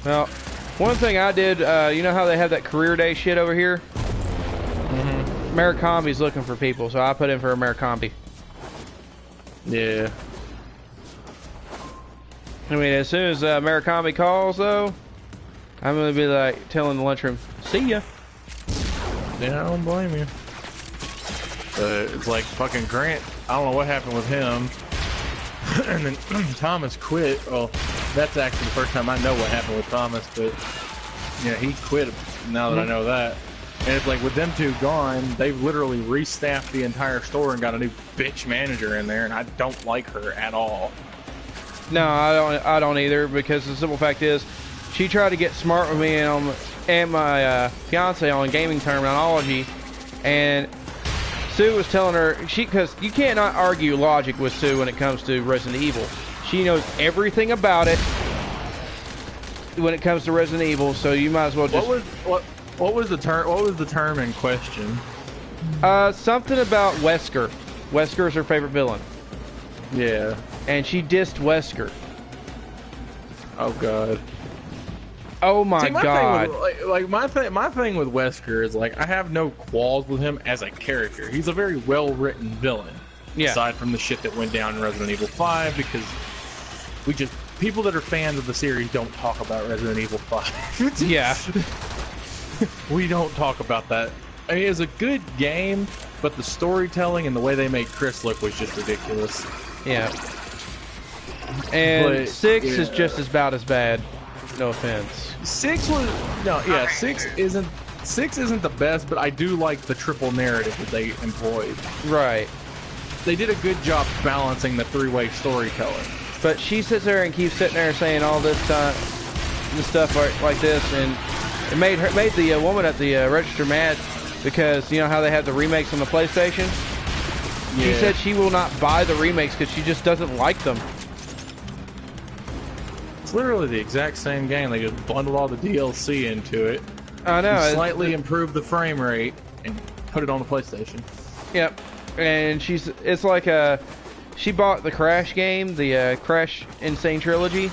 Well, one thing I did, you know how they have that career day shit over here? Americombi's looking for people, so I put in for Americombi. Yeah. I mean, as soon as Americombi calls, though, I'm gonna be like telling the lunchroom, "See ya." Yeah, I don't blame you. It's like fucking Grant. I don't know what happened with him. And then Thomas quit. Well, that's actually the first time I know what happened with Thomas, but yeah, he quit now that I know that. And it's like with them two gone, they've literally restaffed the entire store and got a new bitch manager in there, and I don't like her at all. No, I don't either, because the simple fact is, she tried to get smart with me and my fiance on gaming terminology, and Sue was telling her, because you cannot argue logic with Sue when it comes to Resident Evil. She knows everything about it when it comes to Resident Evil, so you might as well just... What was the term? What was the term in question? Something about Wesker. Wesker is her favorite villain. Yeah. And she dissed Wesker. Oh god. Oh my god. My thing with Wesker is like I have no qualms with him as a character. He's a very well written villain. Yeah. Aside from the shit that went down in Resident Evil 5, because people that are fans of the series don't talk about Resident Evil 5. Yeah. We don't talk about that. I mean, it's a good game, but the storytelling and the way they made Chris look was just ridiculous. Yeah. And 6 is just about as bad. No offense. 6 isn't the best, but I do like the triple narrative that they employed. Right. They did a good job balancing the three-way storytelling. But she sits there and keeps sitting there saying all this stuff like this, and it made the woman at the register mad, because you know how they have the remakes on the PlayStation. Yeah. She said she will not buy the remakes because she just doesn't like them. It's literally the exact same game. They just bundled all the DLC into it. I know. Slightly improved the frame rate and put it on the PlayStation. Yep. And it's like she bought the Crash game, the Crash Insane Trilogy.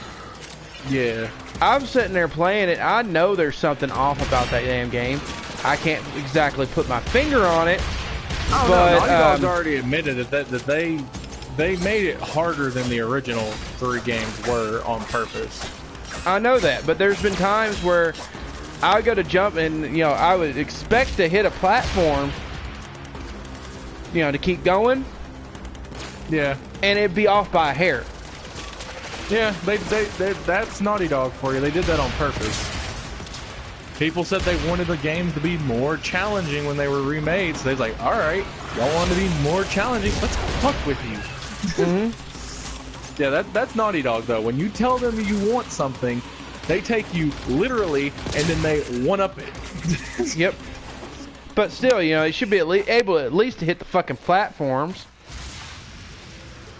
Yeah. I'm sitting there playing it. I know there's something off about that damn game. I can't exactly put my finger on it. Oh, but, no, Naughty Dog's already admitted that they made it harder than the original 3 games were on purpose. I know that, but there's been times where I go to jump and, you know, I would expect to hit a platform, you know, to keep going. Yeah. And it'd be off by a hair. Yeah, that's Naughty Dog for you. They did that on purpose. People said they wanted the games to be more challenging when they were remade, so they was like, alright, y'all want to be more challenging, let's fuck with you. Yeah, that's Naughty Dog, though. When you tell them you want something, they take you literally, and then they one-up it. Yep. But still, you know, it should be able at least to hit the fucking platforms.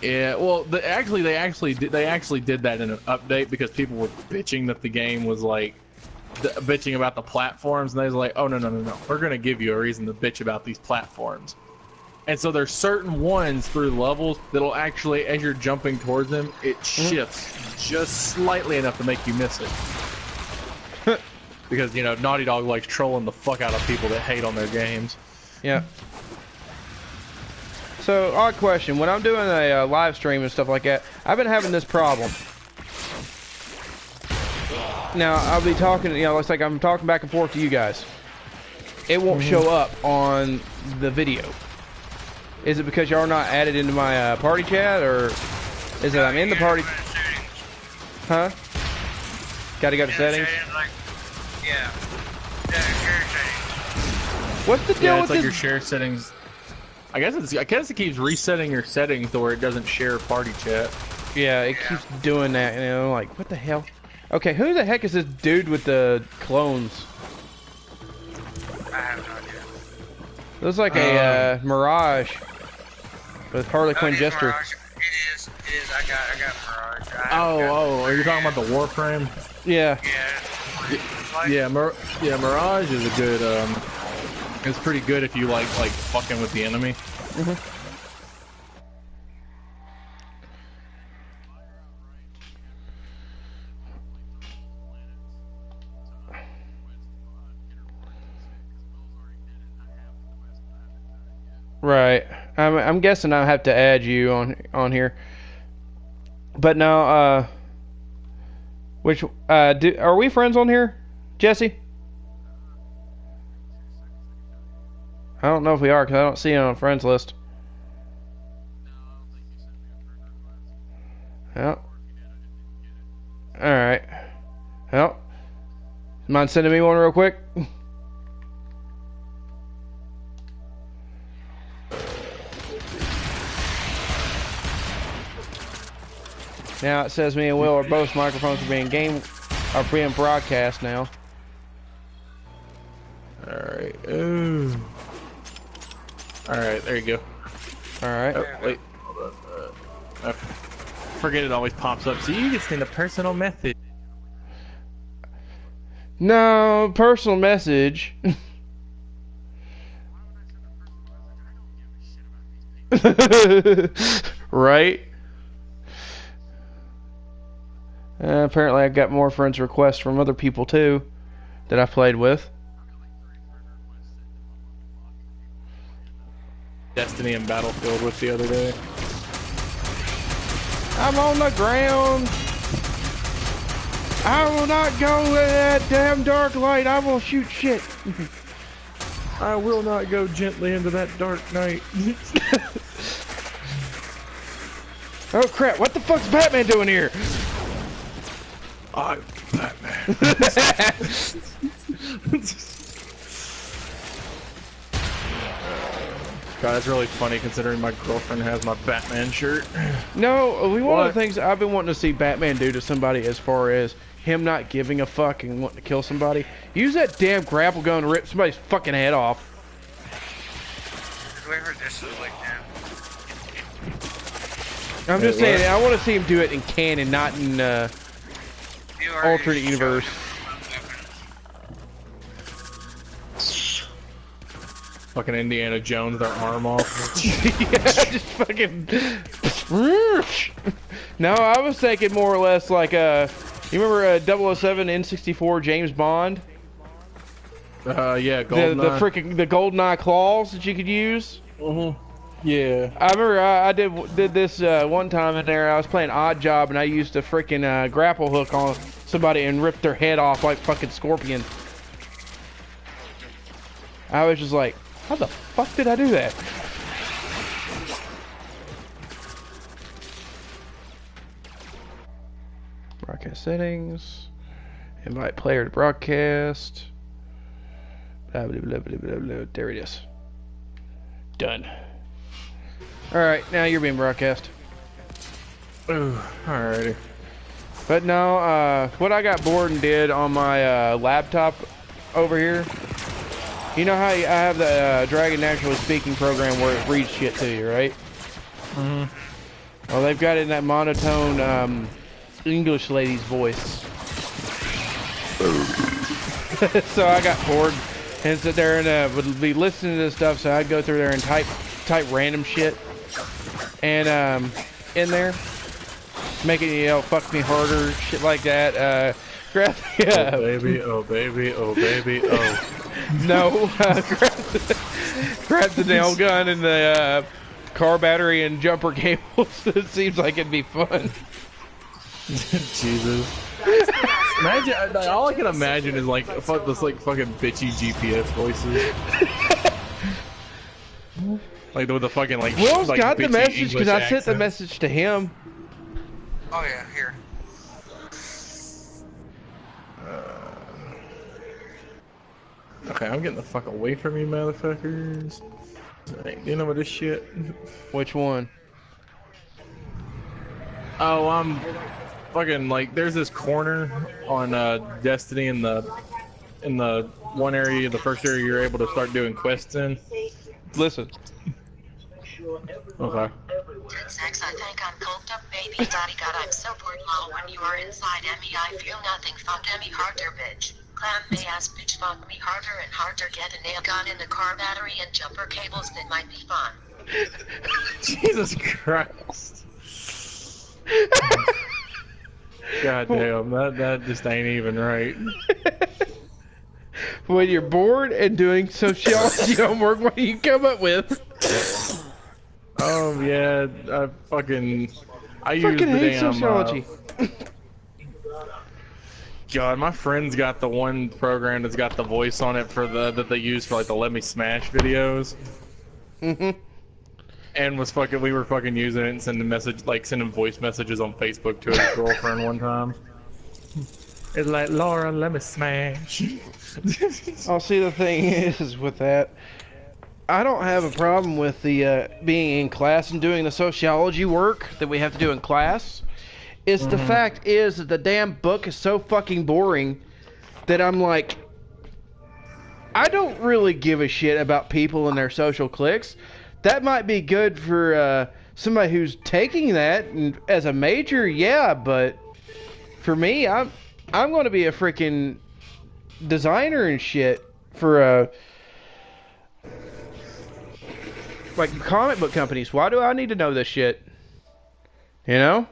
Yeah, well, they actually did that in an update because people were bitching that the game was like bitching about the platforms, and they was like, oh no, we're gonna give you a reason to bitch about these platforms. And so there's certain ones through levels that'll actually, as you're jumping towards them, it shifts just slightly enough to make you miss it. Because, you know, Naughty Dog likes trolling the fuck out of people that hate on their games. Yeah. So, odd question. When I'm doing a live stream and stuff like that, I've been having this problem. Now, I'll be talking, you know, it's like I'm talking back and forth to you guys. It won't show up on the video. Is it because y'all are not added into my party chat, or is it I'm in the party? Huh? Gotta go to settings? Yeah. Share settings. What's the deal with it's like this? your share settings. I guess it keeps resetting your settings to where it doesn't share party chat. Yeah, it keeps doing that, and I'm like, what the hell? Okay, who the heck is this dude with the clones? I have no idea. Looks like a Mirage with Harley Quinn Jester. Mirage. It is. I got Mirage. Oh, are you talking about the Warfram? Yeah. Yeah, Mirage is a good. It's pretty good if you like fucking with the enemy. Right. I'm guessing I have to add you on here. But no, are we friends on here, Jesse? I don't know if we are because I don't see it on a friends list. Well, all right. Well, mind sending me one real quick? Now it says me and Will are both microphones are being broadcast now. All right. Ooh. All right. There you go. All right. Oh, wait. Hold on. I forget it always pops up. So you can send a personal message. No, personal message. Right? Apparently I got more friends requests from other people too that I played with. Destiny and Battlefield with the other day. I'm on the ground. I will not go in that damn dark light. I will shoot shit. I will not go gently into that dark night. Oh crap, what the fuck's Batman doing here? I'm Batman. God, that's really funny considering my girlfriend has my Batman shirt. No, one of the things I've been wanting to see Batman do to somebody as far as him not giving a fuck and wanting to kill somebody. Use that damn grapple gun to rip somebody's fucking head off. Whoever this is like that. I'm just saying, I want to see him do it in canon, not in alternate universe. Fucking Indiana Jones, their arm off. Yeah, just fucking. No, I was thinking more or less like you remember 007 N64 James Bond? Yeah, GoldenEye. The GoldenEye claws that you could use. Yeah. I remember I did this one time in there. I was playing Odd Job and I used a freaking grapple hook on somebody and ripped their head off like fucking Scorpion. I was just like, how the fuck did I do that? Broadcast settings. Invite player to broadcast. Blah, blah, blah, blah, blah, blah. There it is. Done. Alright, now you're being broadcast. Ooh, alrighty. But no, what I got bored and did on my laptop over here, you know how I have the Dragon Naturally Speaking program where it reads shit to you, right? Mm-hmm. Well, they've got it in that monotone English lady's voice. So I got bored and sit there and would be listening to this stuff, so I'd go through there and type random shit and in there, making fuck me harder, shit like that. Grab oh baby, oh baby, oh baby, oh. No, grab the nail gun and the car battery and jumper cables. It seems like it'd be fun. Jesus. Imagine, all I can imagine is like this like fucking bitchy GPS voices. Like with the fucking like. Will's like, got the message because I sent the accent. message to him. Oh yeah, here. Okay, I'm getting the fuck away from you, motherfuckers. I ain't dealing with this shit. Which one? Oh, I'm fucking like. There's this corner on Destiny in the one area, the first area you're able to start doing quests in. Listen. Okay. Sex, I think I'm coked up, baby. Daddy God, I'm so bored, lol. When you are inside me, I feel nothing. Fuck me harder, bitch. Clam me ass, bitch. Fuck me harder and harder. Get a nail gun in the car battery and jumper cables. That might be fun. Jesus Christ. God damn, that just ain't even right. When you're bored and doing sociology homework, what do you come up with? Oh yeah, I use Fucking the hate damn sociology. God, my friend's got the one program that's got the voice on it for that they use for like the Let Me Smash videos. And we were fucking using it and sending voice messages on Facebook to his girlfriend one time. It's like, Laura, let me smash. Oh, see, the thing is with that, I don't have a problem with the being in class and doing the sociology work that we have to do in class. It's the fact is that the damn book is so fucking boring that I'm like, I don't really give a shit about people and their social cliques. That might be good for somebody who's taking that and as a major, yeah, but for me, I'm going to be a freaking designer and shit for like comic book companies. Why do I need to know this shit? You know?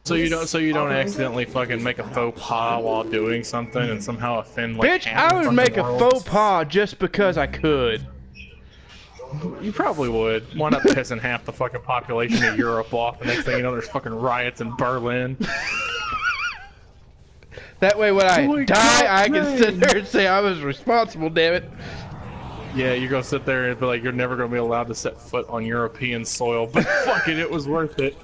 So you don't accidentally fucking make a faux pas while doing something and somehow offend like Bitch, half I the would make fucking a world? faux pas just because I could. You probably would. Wind up pissing half the fucking population of Europe off. The next thing you know, there's fucking riots in Berlin. That way when I Holy die, crap, I can man. sit there and say I was responsible, damn it. Yeah, you're gonna sit there and be like, you're never gonna be allowed to set foot on European soil, but fuck it was worth it.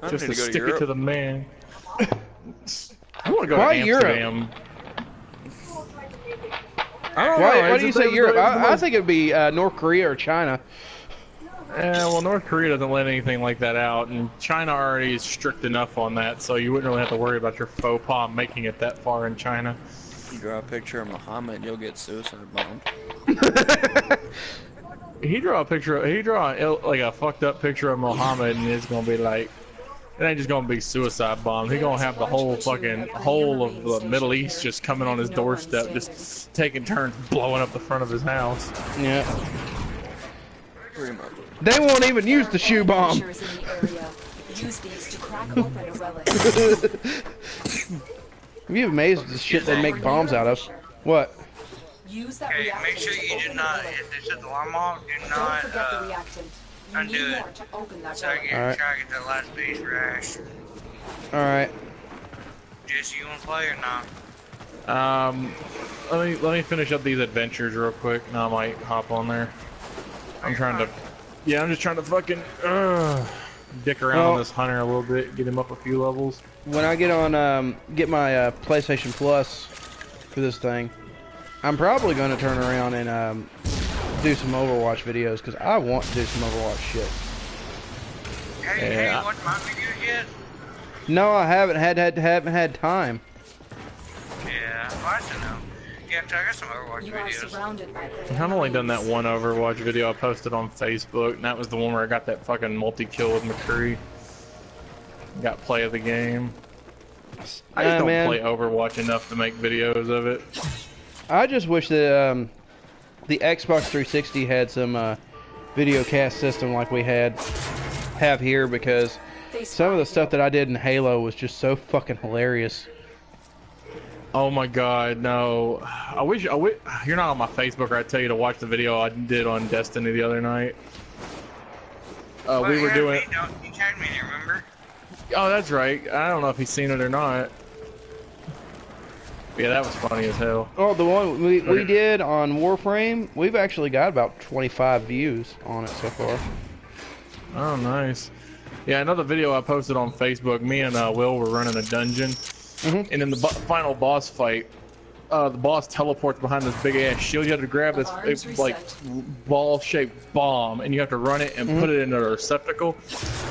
Just to stick it to the man. I want to go Why to Europe? Amsterdam. I don't know. Why do you say Europe? I think. think it'd be North Korea or China. Well, North Korea doesn't let anything like that out, and China already is strict enough on that, so you wouldn't really have to worry about your faux pas making it that far in China. You draw a picture of Muhammad and you'll get suicide bombed. He draw like a fucked up picture of Muhammad, and it's gonna be like, it ain't just gonna be suicide bomb. He gonna have the whole fucking whole of the Middle East just coming on his doorstep, just taking turns blowing up the front of his house. Yeah. Pretty much. They won't even use the shoe bomb. Use these to crack open a relic. You'd be amazed at the shit they make bombs out of. What? Use that Okay, reactant make sure you do not, if they set the alarm off, do Don't not, forget the reactant. You undo need it. more to open that so I relic. can Alright. try to get that last base rash. Alright. Jesse, you wanna play or not? Let me finish up these adventures real quick, and I might hop on there. I'm just trying to fucking dick around on this hunter a little bit, get him up a few levels. When I get on, get my PlayStation Plus for this thing, I'm probably going to turn around and do some Overwatch videos, because I want to do some Overwatch shit. Hey, you watched my videos yet? No, I haven't had time. Yeah, well, I should know. Yeah, I got some Overwatch You are videos. surrounded by I've only done that one Overwatch video I posted on Facebook, and that was the one where I got that fucking multi-kill with McCree. Got play of the game. I just don't play Overwatch enough to make videos of it. I just wish that the Xbox 360 had some video cast system like we have here, because some of the stuff that I did in Halo was just so fucking hilarious. Oh my god, no. I wish you're not on my Facebook, or I'd tell you to watch the video I did on Destiny the other night. We were doing. You tagged me, do you remember? Oh, that's right. I don't know if he's seen it or not. Yeah, that was funny as hell. Oh, the one we did on Warframe, we've actually got about 25 views on it so far. Oh, nice. Yeah, another video I posted on Facebook, me and Will were running a dungeon, and in the final boss fight, the boss teleports behind this big ass shield. You have to grab this like ball-shaped bomb, and you have to run it and put it in a receptacle.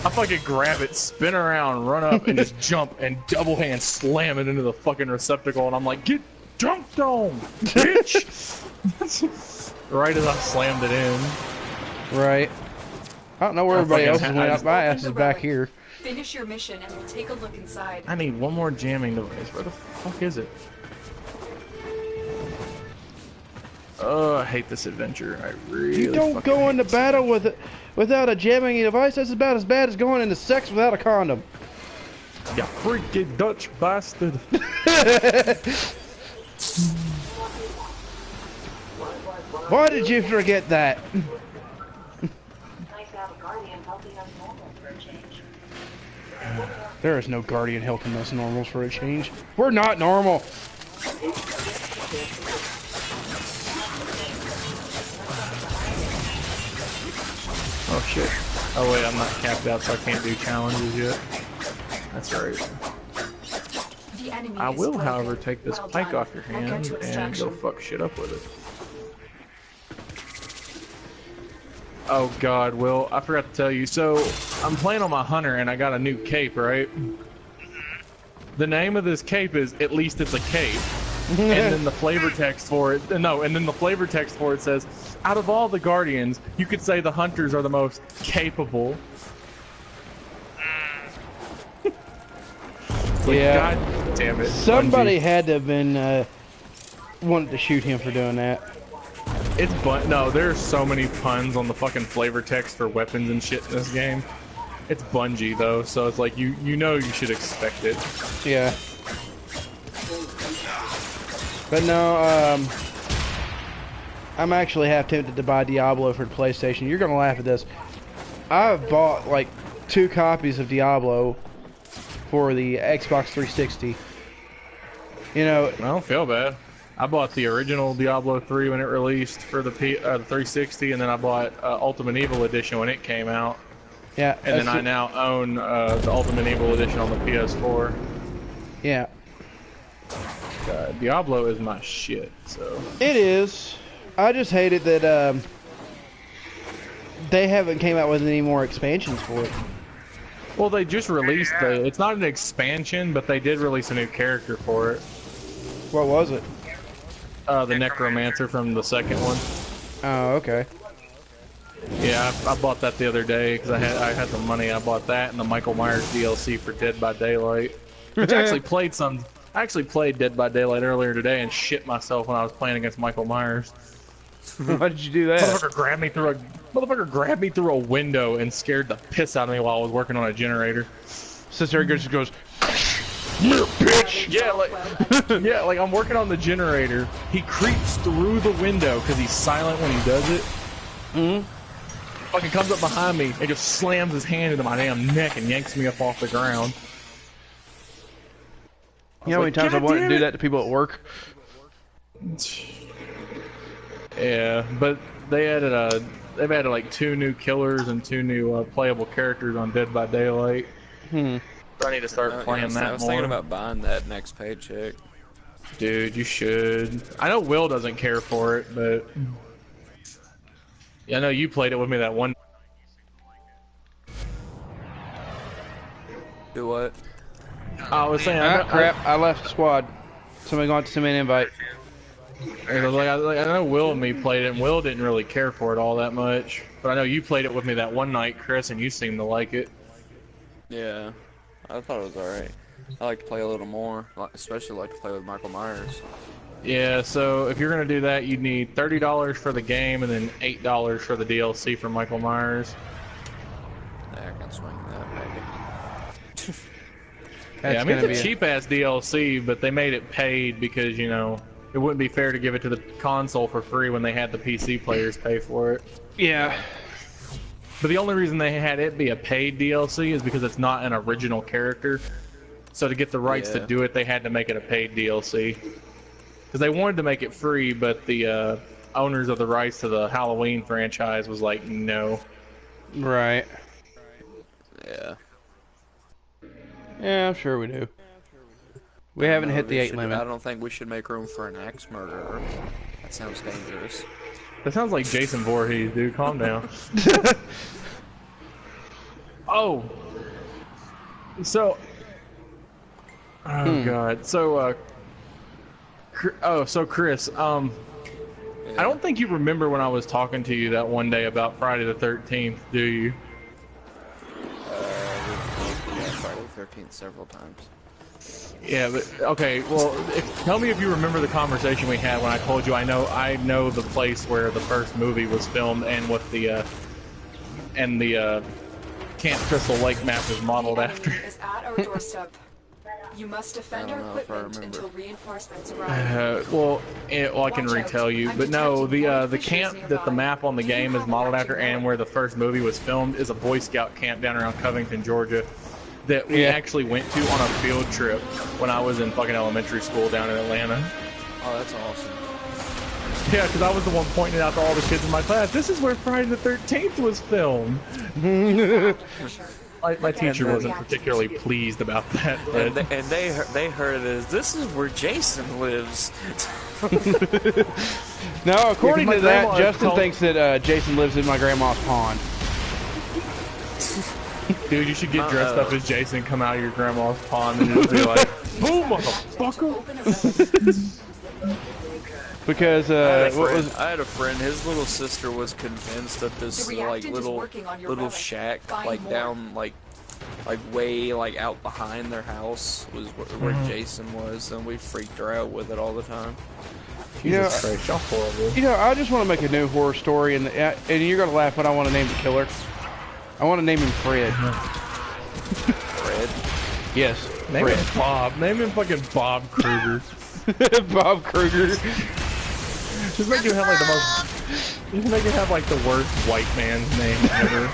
I fucking grab it, spin around, run up, and just jump and double hand slam it into the fucking receptacle, and I'm like, get dunked on, bitch! Right as I slammed it in. Right. I don't know where everybody else is went up. My ass is back here. Finish your mission and we'll take a look inside. I need one more jamming device. Where the fuck is it? Oh, I hate this adventure. I really You don't go into battle without a jamming device. That's about as bad as going into sex without a condom. You freaky Dutch bastard. Why did you forget that? There is no Guardian helping us normals for a change. We're not normal. Oh shit. Oh wait, I'm not capped out, so I can't do challenges yet. That's right. The enemy I is will, broken. however, take this Well pike done. off your I'll get hand to and go extraction. fuck shit up with it. Oh god, Will, I forgot to tell you. So, I'm playing on my hunter and I got a new cape, right? The name of this cape is At Least It's a Cape. And then the flavor text for it, no, and then the flavor text for it says, out of all the Guardians, you could say the Hunters are the most capable. Like, Yeah. God damn it. Somebody Bungie. had to have been wanted to shoot him for doing that. It's no, there's so many puns on the fucking flavor text for weapons and shit in this game. It's Bungie though, so it's like you know you should expect it. Yeah. But no, I'm actually half tempted to buy Diablo for the PlayStation. You're gonna laugh at this. I've bought like 2 copies of Diablo for the Xbox 360. You know, I don't feel bad. I bought the original Diablo 3 when it released for the 360, and then I bought Ultimate Evil Edition when it came out. yeah. And then I now own the Ultimate Evil Edition on the PS4. Yeah, Diablo is my shit, so... it is. I just hate it that they haven't came out with any more expansions for it. Well, they just released the... It's not an expansion, but they did release a new character for it. What was it? The Necromancer from the second one. Oh, okay. Yeah, I bought that the other day because I had the money. I bought that and the Michael Myers DLC for Dead by Daylight. Which I actually played I actually played Dead by Daylight earlier today and shit myself when I was playing against Michael Myers. Why did you do that? Motherfucker grabbed me through a window and scared the piss out of me while I was working on a generator. Sister just goes, bitch. Yeah, like I'm working on the generator. He creeps through the window because he's silent when he does it. Fucking comes up behind me and just slams his hand into my damn neck and yanks me up off the ground. You know how many times I wanted to do that to people at work? Yeah, but they've added like 2 new killers and 2 new playable characters on Dead by Daylight. I need to start playing that more. I was thinking about buying that next paycheck. Dude, you should. I know Will doesn't care for it, but yeah, I know you played it with me that one. Do what? I was saying, Ah, crap. I left the squad. Somebody going to send me an invite. I know Will and me played it, and Will didn't really care for it all that much. But I know you played it with me that one night, Chris, and you seemed to like it. Yeah, I thought it was alright. I like to play a little more, especially like to play with Michael Myers. Yeah, so if you're gonna do that, you'd need $30 for the game and then $8 for the DLC for Michael Myers. Yeah, I can swing that maybe. Yeah, I mean it's a cheap ass DLC, but they made it paid because you know it wouldn't be fair to give it to the console for free when they had the PC players pay for it. Yeah. But the only reason they had it be a paid DLC is because it's not an original character. So to get the rights to do it, they had to make it a paid DLC. Because they wanted to make it free, but the owners of the rights to the Halloween franchise was like, no. Right. Yeah. Yeah, I'm sure we do. We haven't hit the 8 limit. I don't think we should make room for an axe murderer. That sounds dangerous. That sounds like Jason Voorhees, dude. Calm down. Oh. So. Oh God. So. So Chris. I don't think you remember when I was talking to you that one day about Friday the 13th, do you? Yeah, Friday the 13th several times. Yeah, but okay. Well, tell me if you remember the conversation we had when I told you I know the place where the first movie was filmed and what the Camp Crystal Lake map is modeled after. Is at our doorstep. You must defend our equipment until reinforcements arrive. Well, I can retell you, but no, the camp that the map on the game is modeled after and where the first movie was filmed is a Boy Scout camp down around Covington, Georgia. that we actually went to on a field trip when I was in fucking elementary school down in Atlanta. Oh, that's awesome. Yeah, because I was the one pointing it out to all the kids in my class. This is where Friday the 13th was filmed. My teacher wasn't particularly pleased about that. But... And they heard it as, this is where Jason lives. No, according to that, Justin thinks that Jason lives in my grandma's pond. Dude, you should get dressed up as Jason, come out of your grandma's pond, and just be like, boom, motherfucker! Because I had a friend. His little sister was convinced that this like little shack like down like way like out behind their house was where Jason was, and we freaked her out with it all the time. Jesus Christ, y'all horrible. You know, I just want to make a new horror story, and you're gonna laugh, but I want to name the killer. I want to name him Fred. Fred? Yes. Name Fred. him Bob. Name him fucking Bob Kruger. Bob Kruger. Just make him have like the most. Just make him have like the worst white man's name ever.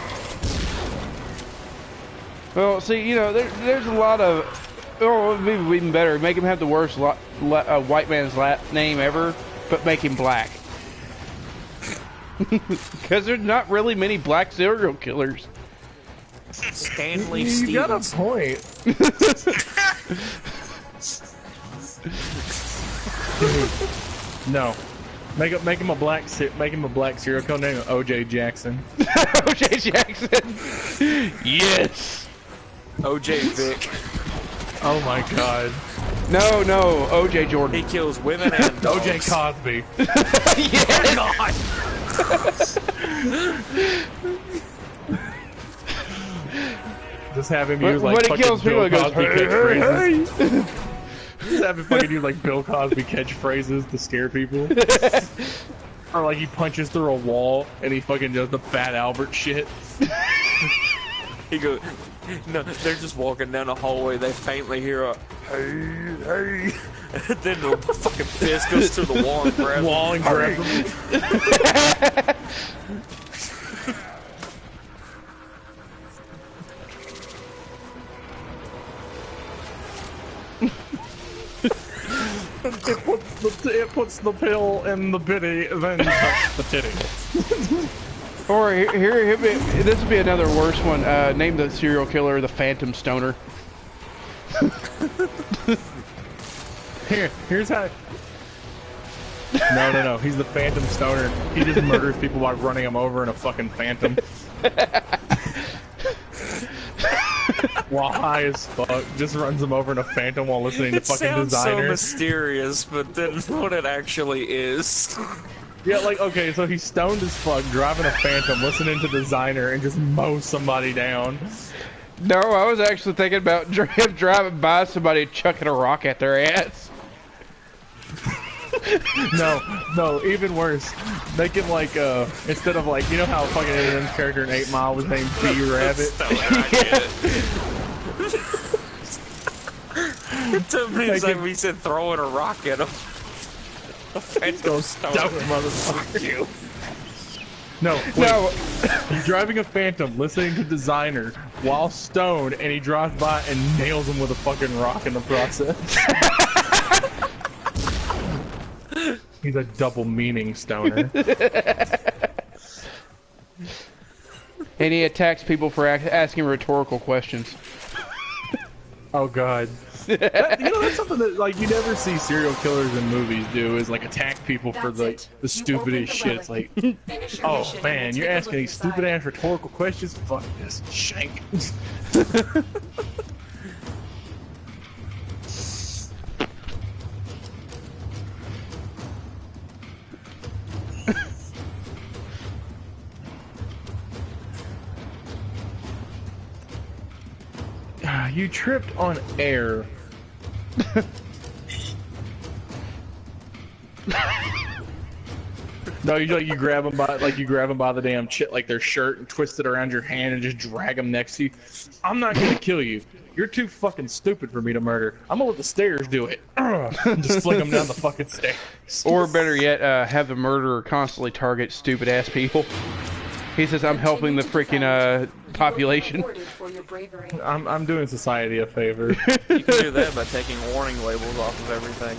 Well, see, you know, there's a lot of. Oh, maybe even better. Make him have the worst white man's name ever, but make him black. Because there's not really many black serial killers. Stanley Stevens. You got a point. No, make him a black serial killer. Name him O.J. Jackson. O.J. Jackson. Yes. O.J. Vick. Oh my God. No, O.J. Jordan. He kills women and dogs. O.J. Cosby. Yes. God. Just have him use like when he kills Bill people, Cosby it goes, catchphrases. Just have him fucking use like Bill Cosby catchphrases to scare people. Or like he punches through a wall and he fucking does the Fat Albert shit. He goes, no, they're just walking down a hallway. They faintly hear a hey, hey, and then the fucking fist goes through the wall and grabs him. It puts the pill in the bitty, then cuts the titty. Or this would be another worse one. Name the serial killer the Phantom Stoner. Here's how. No. He's the Phantom Stoner. He just murders people by running them over in a fucking Phantom. While high as fuck, just runs them over in a Phantom while listening to fucking Designer. It sounds so mysterious, but then what it actually is. Yeah, like, okay, so he's stoned as fuck, driving a Phantom, listening to Designer, and just mows somebody down. No, I was actually thinking about him driving by somebody chucking a rock at their ass. No, even worse. Make him like, instead of like, you know how fucking Eminem's character in 8 Mile was named B-Rabbit? It took me a second we said throwing a rock at him. Go stone motherfucker. You. No, wait. He's driving a Phantom, listening to Designer while stoned, and he drives by and nails him with a fucking rock in the process. He's a double meaning stoner. And he attacks people for asking rhetorical questions. Oh God. That's something that like you never see serial killers in movies do, is like attack people for the stupidest shit. It's like, oh man, you're asking these stupid ass rhetorical questions? Fuck this, shank. You tripped on air. No, you grab them by the damn like their shirt and twist it around your hand and just drag them next to you. I'm not gonna kill you. You're too fucking stupid for me to murder. I'm gonna let the stairs do it. Just fling them down the fucking stairs. Or better yet, have the murderer constantly target stupid ass people. He says, I'm helping the freaking population. I'm doing society a favor. You can do that by taking warning labels off of everything.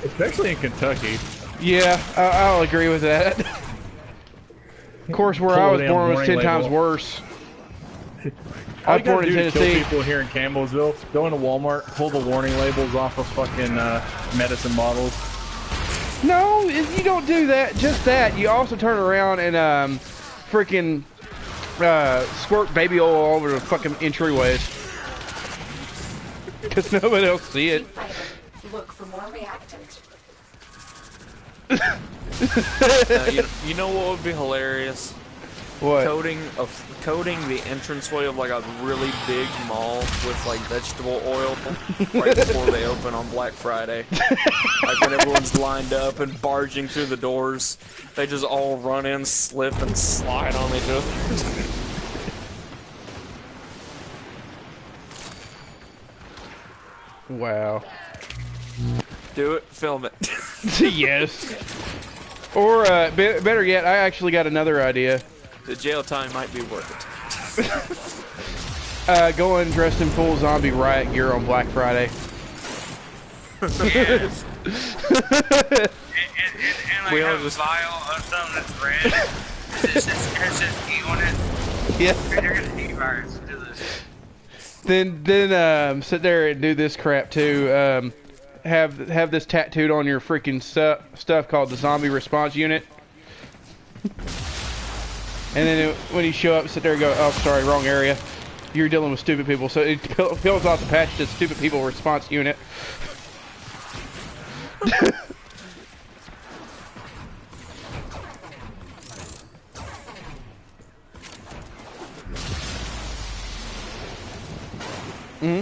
Especially in Kentucky. Yeah, I'll agree with that. Of course, where I was born was 10 times worse. All you gotta do to kill people here in Campbellsville, go into Walmart, pull the warning labels off of fucking medicine bottles. No, you don't do that. Just that. You also turn around and freaking squirt baby oil all over the fucking entryways. Because nobody else see it. Look for more reactant. You know what would be hilarious? What? Coating the entranceway of like a really big mall with like vegetable oil right before they open on Black Friday. Like when everyone's lined up and barging through the doors, they just all run in, slip, and slide on each other. Wow. Do it, film it. Yes. Or better yet, I actually got another idea. The jail time might be worth it. Going dressed in full zombie riot gear on Black Friday. Yes. and like have a vial of something that's red. It says E on it. Yeah. You're gonna need virus to do this. Then sit there and do this crap too. Have this tattooed on your freaking stuff called the Zombie Response Unit. And then when you show up, sit there and go, oh, sorry, wrong area. You're dealing with stupid people. So it peels off the patch to Stupid People Response Unit. Mm-hmm.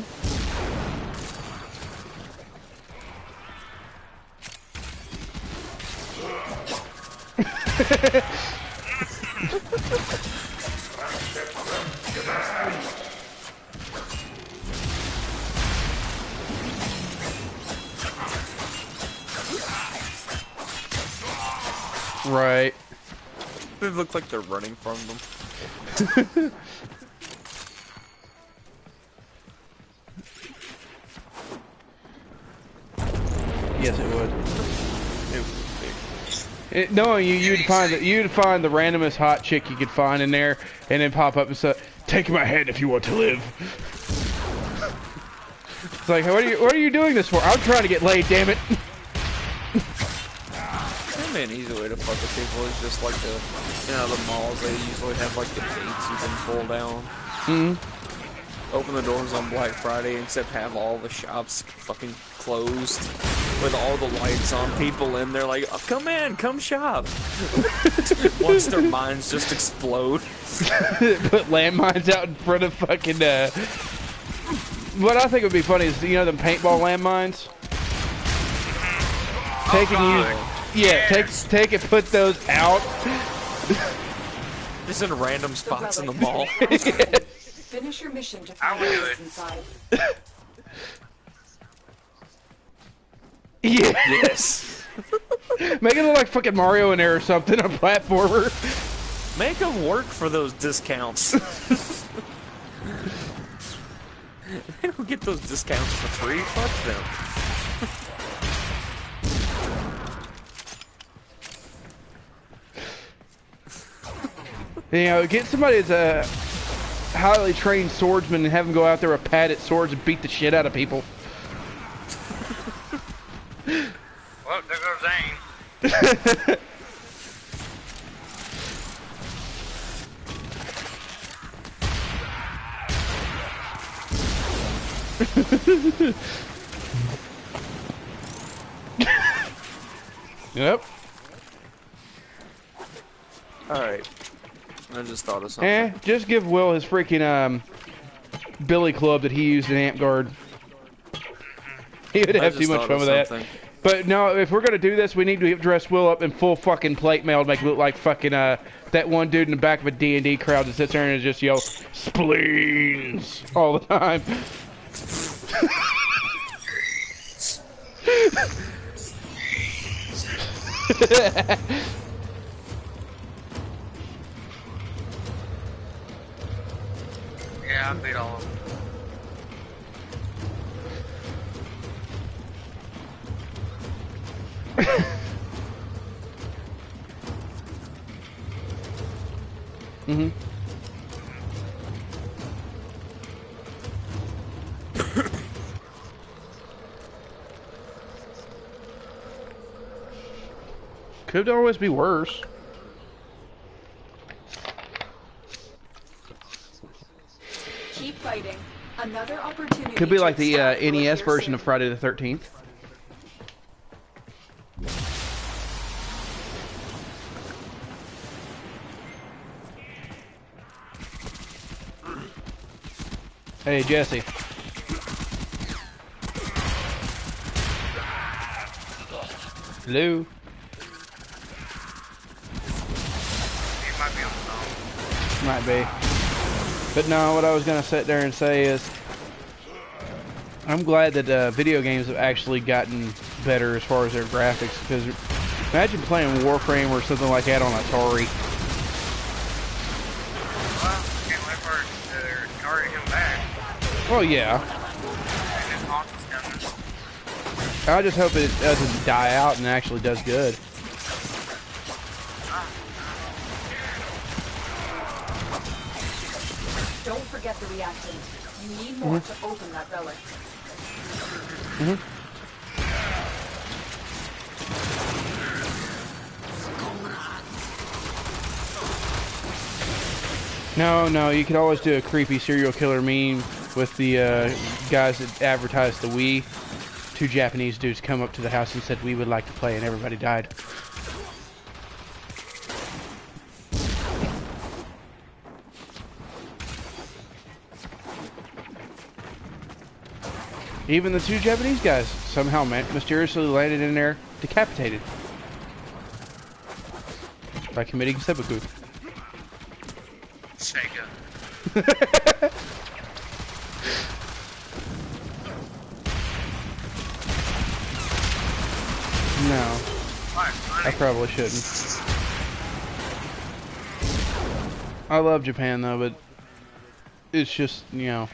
Right. They look like they're running from them. Yes, it would. No, you'd find the randomest hot chick you could find in there, and then pop up and say, "Take my head if you want to live." It's like, what are you doing this for? I'm trying to get laid, damn it. An easy way to fuck with people is just like the malls. They usually have like the gates you can pull down. Mm-hmm. Open the doors on Black Friday, except have all the shops fucking closed with all the lights on. People in there like, oh, come in, come shop. Once their minds just explode. Put landmines out in front of fucking. What I think would be funny is them paintball landmines. Take it, put those out. Just in random spots in the mall. Finish your mission to find what's inside. Yeah. Yes. Make it look like fucking Mario in there or something, a platformer. Make them work for those discounts. They don't get those discounts for free. Fuck them. Get somebody that's a highly trained swordsman and have them go out there with padded swords and beat the shit out of people. Well, there goes Zane. Yep. Alright. I just thought of something. Just give Will his freaking billy club that he used in Amp Guard. He would have too much fun with that. But no, if we're gonna do this, we need to dress Will up in full fucking plate mail to make it look like fucking that one dude in the back of a D&D crowd that sits there and just yells spleens all the time. Yeah, I beat all of them. Mm-hmm. Could always be worse. Keep fighting. Another opportunity. Could be like to the stop will NES appear version soon. of Friday the 13th. Hey, Jesse. Hello. It might be on the phone. Might be. But no, what I was going to sit there and say is I'm glad that video games have actually gotten better as far as their graphics, because imagine playing Warframe or something like that on Atari. Well, I can't wait for Atari to come back. Well, yeah. And this console's coming. I just hope it doesn't die out and actually does good. Don't forget the reactant. You need more to open that relic. No, you could always do a creepy serial killer meme with the guys that advertised the Wii. Two Japanese dudes come up to the house and said, "We would like to play," and everybody died. Even the two Japanese guys somehow mysteriously landed in there decapitated by committing seppuku. Sega. No, Alright, I probably shouldn't. I love Japan though, but it's just, you know,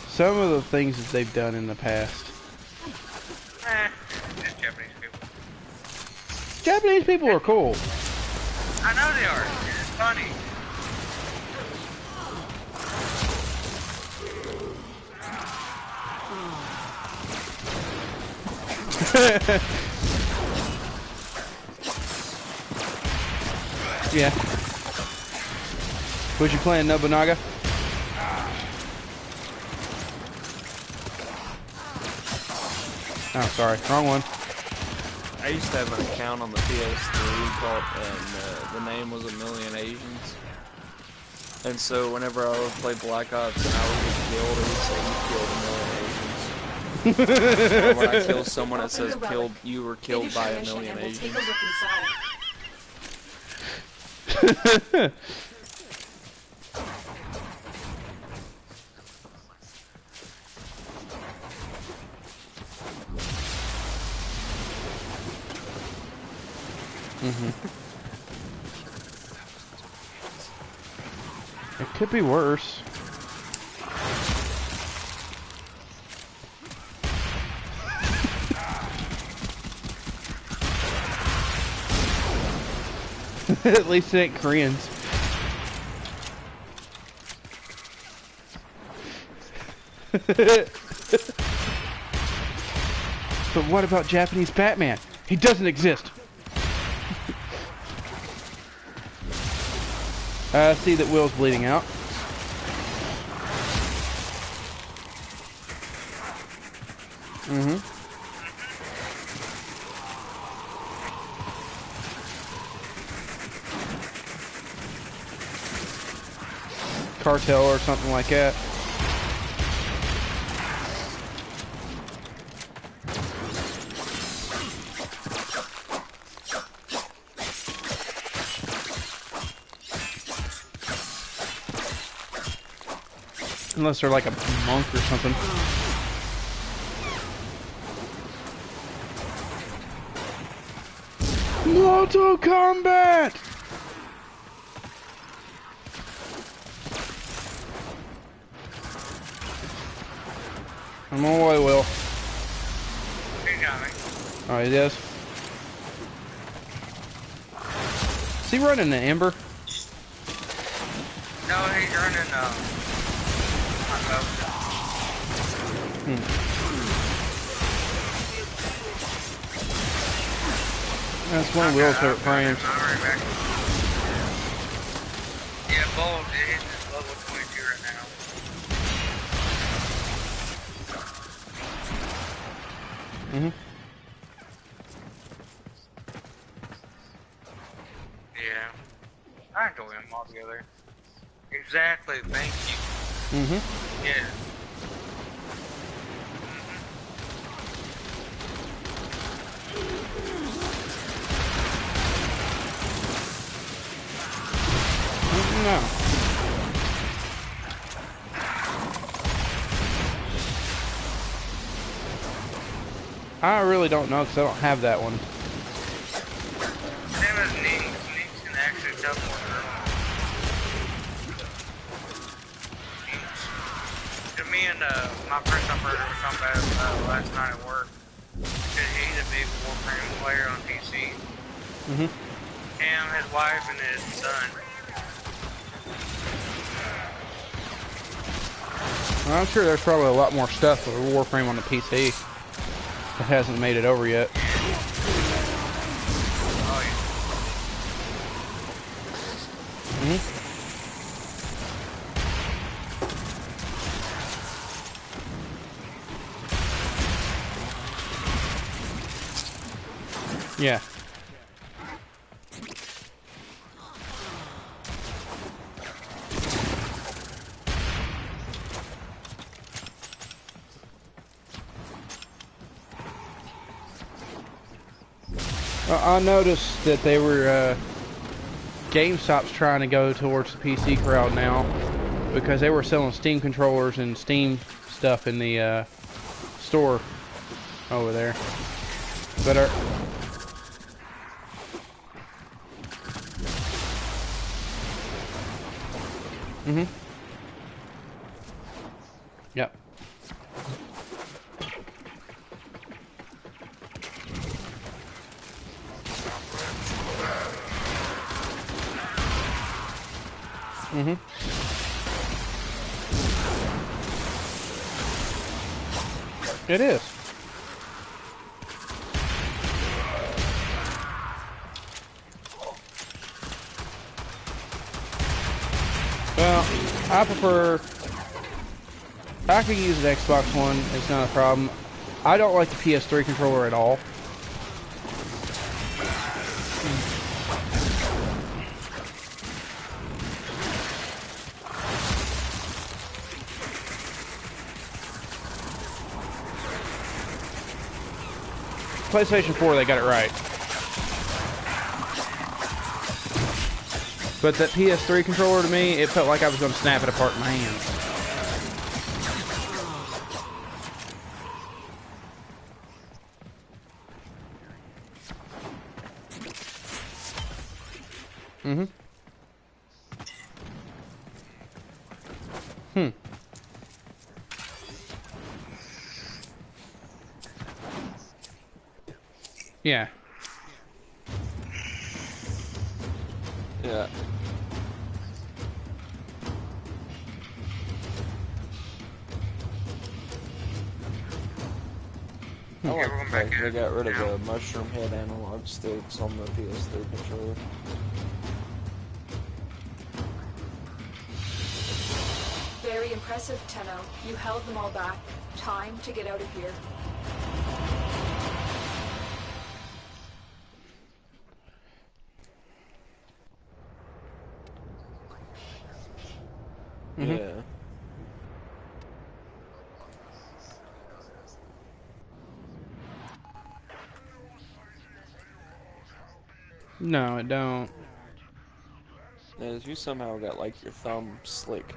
some of the things that they've done in the past. Just Japanese people. Japanese people are cool. I know they are. It's funny. Yeah. Was you playing Nobunaga? Oh, sorry. Wrong one. I used to have an account on the PS3 called, and the name was A Million Asians. And so whenever I would play Black Ops and I would get killed, it would say you killed a million Asians. Or when I kill someone, it says you were killed by a million Asians. It could be worse. At least it ain't Koreans. But what about Japanese Batman? He doesn't exist. See that Will's bleeding out. Cartel or something like that. Unless they're like a monk or something. Mortal Kombat! I'm on the way, Will. He got me. Oh, he does? Is he running the Ember? No, he's running, That's one of Will's favorite frames. Yeah, Bold, he's just level 22 right now. Yeah. I enjoy them all together. Exactly, thank you. Yeah. No. I really don't know because I don't have that one. Same as Neeks. Neeks can actually tell more Neeks. To me and my first operator were talking about it last night at work. Because he's a big Warfram player on PC. Him, his wife, and his son. Well, I'm sure there's probably a lot more stuff with Warframe on the PC that hasn't made it over yet. Oh, yeah. Yeah. I noticed that they were, GameStop's trying to go towards the PC crowd now because they were selling Steam controllers and Steam stuff in the, store over there. But Yep. It is. Well, I prefer... I can use an Xbox One, it's not a problem. I don't like the PS3 controller at all. PlayStation 4, they got it right. But that PS3 controller, to me, it felt like I was going to snap it apart in my hands. Yeah. Yeah. I like that they got rid of the mushroom head analog sticks on the PS3 controller. Very impressive, Tenno. You held them all back. Time to get out of here. Yeah. No, it don't. Yeah, you somehow got like your thumb slick.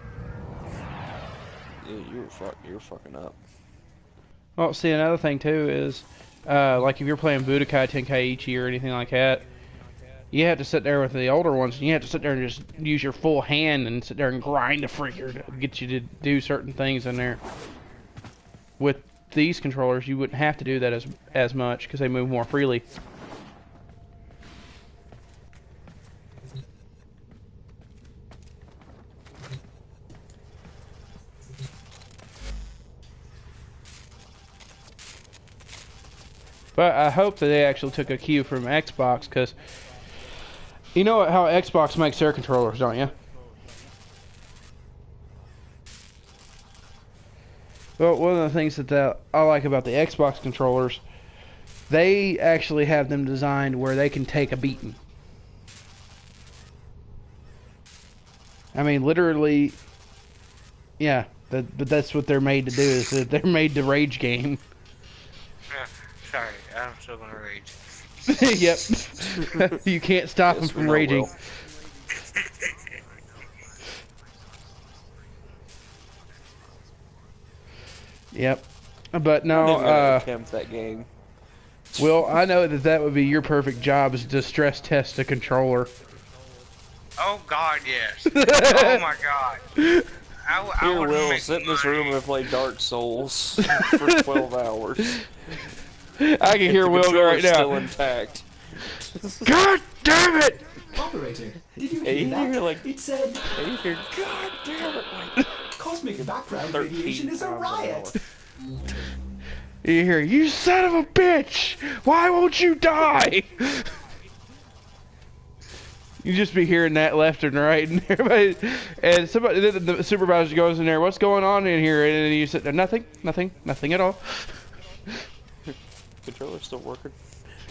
Yeah, you're fucking up. Well, see, another thing too is, like if you're playing Budokai Tenkaichi or anything like that, you have to sit there with the older ones, and you have to sit there and just use your full hand and sit there and grind the freaker to get you to do certain things in there. With these controllers, you wouldn't have to do that as much because they move more freely. But I hope that they actually took a cue from Xbox, because you know how Xbox makes their controllers, don't you? Well, one of the things that I like about the Xbox controllers, they actually have them designed where they can take a beating. I mean, literally, yeah, but that's what they're made to do, is that they're made to rage game. Sorry, I'm still gonna rage. Yep. You can't stop them from raging. Yep. But no, attempt that game. Well, I know that would be your perfect job, is to stress test a controller. Oh God, yes. Oh my God. Here, Will, sit in this room and play Dark Souls for 12 hours. I can hear Will go right now. Still intact. God damn it! Operator, did you hear that? It said, God damn it! Like, cosmic background radiation is a riot. You hear, you son of a bitch! Why won't you die? You just be hearing that left and right, and everybody, and somebody, the supervisor goes in there. What's going on in here? And then you sit there, nothing at all. Controller's still working.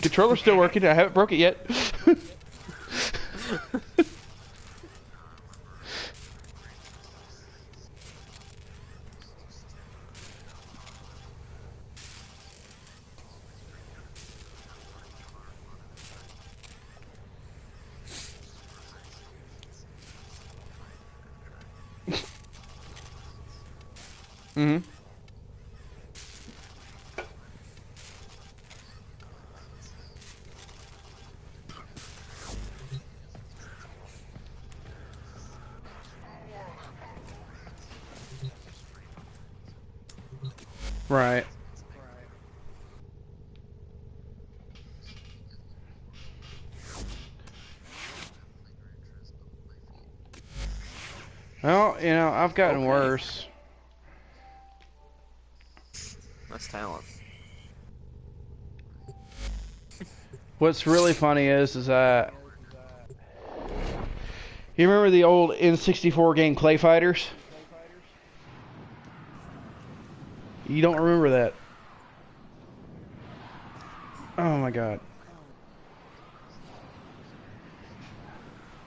Controller's still working. I haven't broke it yet. Mm-hmm. Right. Well, you know, I've gotten worse. That's talent. What's really funny is you remember the old N64 game Clay Fighters? You don't remember that? Oh my God.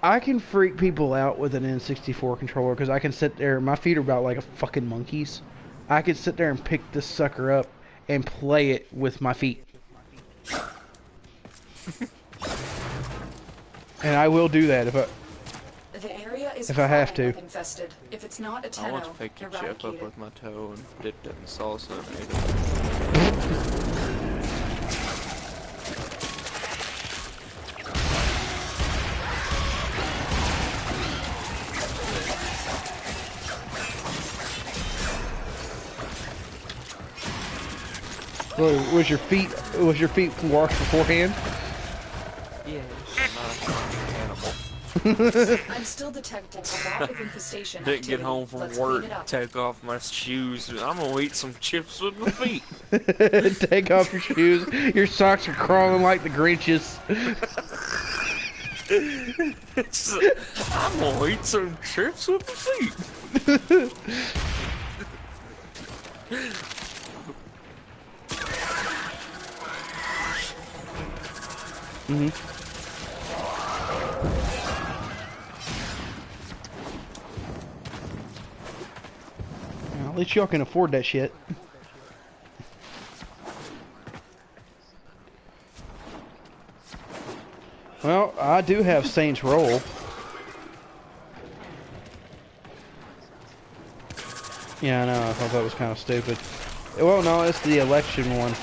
I can freak people out with an N64 controller because I can sit there, my feet are about like a fucking monkey's. I could sit there and pick this sucker up and play it with my feet. And I will do that The area is if I have to. Infested. If it's not a I once picked a chip up with my toe and dipped it in salsa and ate it. Was your feet washed beforehand? Yeah, I'm not a cannibal. I'm still detecting a lot of infestation. Didn't get home from work, take off my shoes. I'm gonna eat some chips with my feet. Take off your shoes. Your socks are crawling like the Grinches. I'm gonna eat some chips with my feet. Mm-hmm. Well, at least y'all can afford that shit. Well, I do have Saints Row. Yeah, I know. I thought that was kind of stupid. Well, no, it's the election one.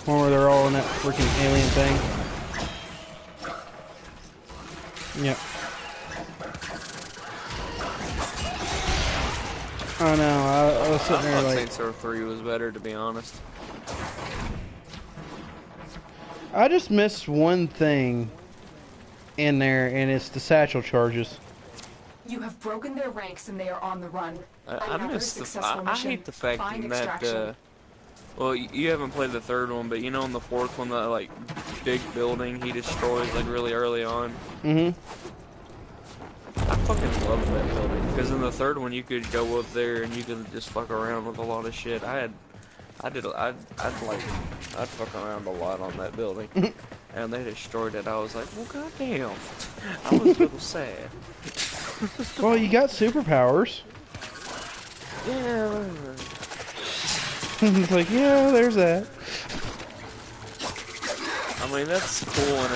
One where they're all in that freaking alien thing. Yep. I know. I was sitting there like. Saints Row 3 was better, to be honest. I just missed one thing in there, and it's the satchel charges. You have broken their ranks, and they are on the run. I hate the fact that. Well, you haven't played the third one, but you know in the fourth one, that like big building he destroys like really early on. Mm-hmm. I fucking love that building because in the third one you could go up there and you could just fuck around with a lot of shit. I'd fuck around a lot on that building, and they destroyed it. I was like, well, goddamn, I was a little sad. Well, you got superpowers. Yeah. It's like, yeah, there's that. I mean, that's cool in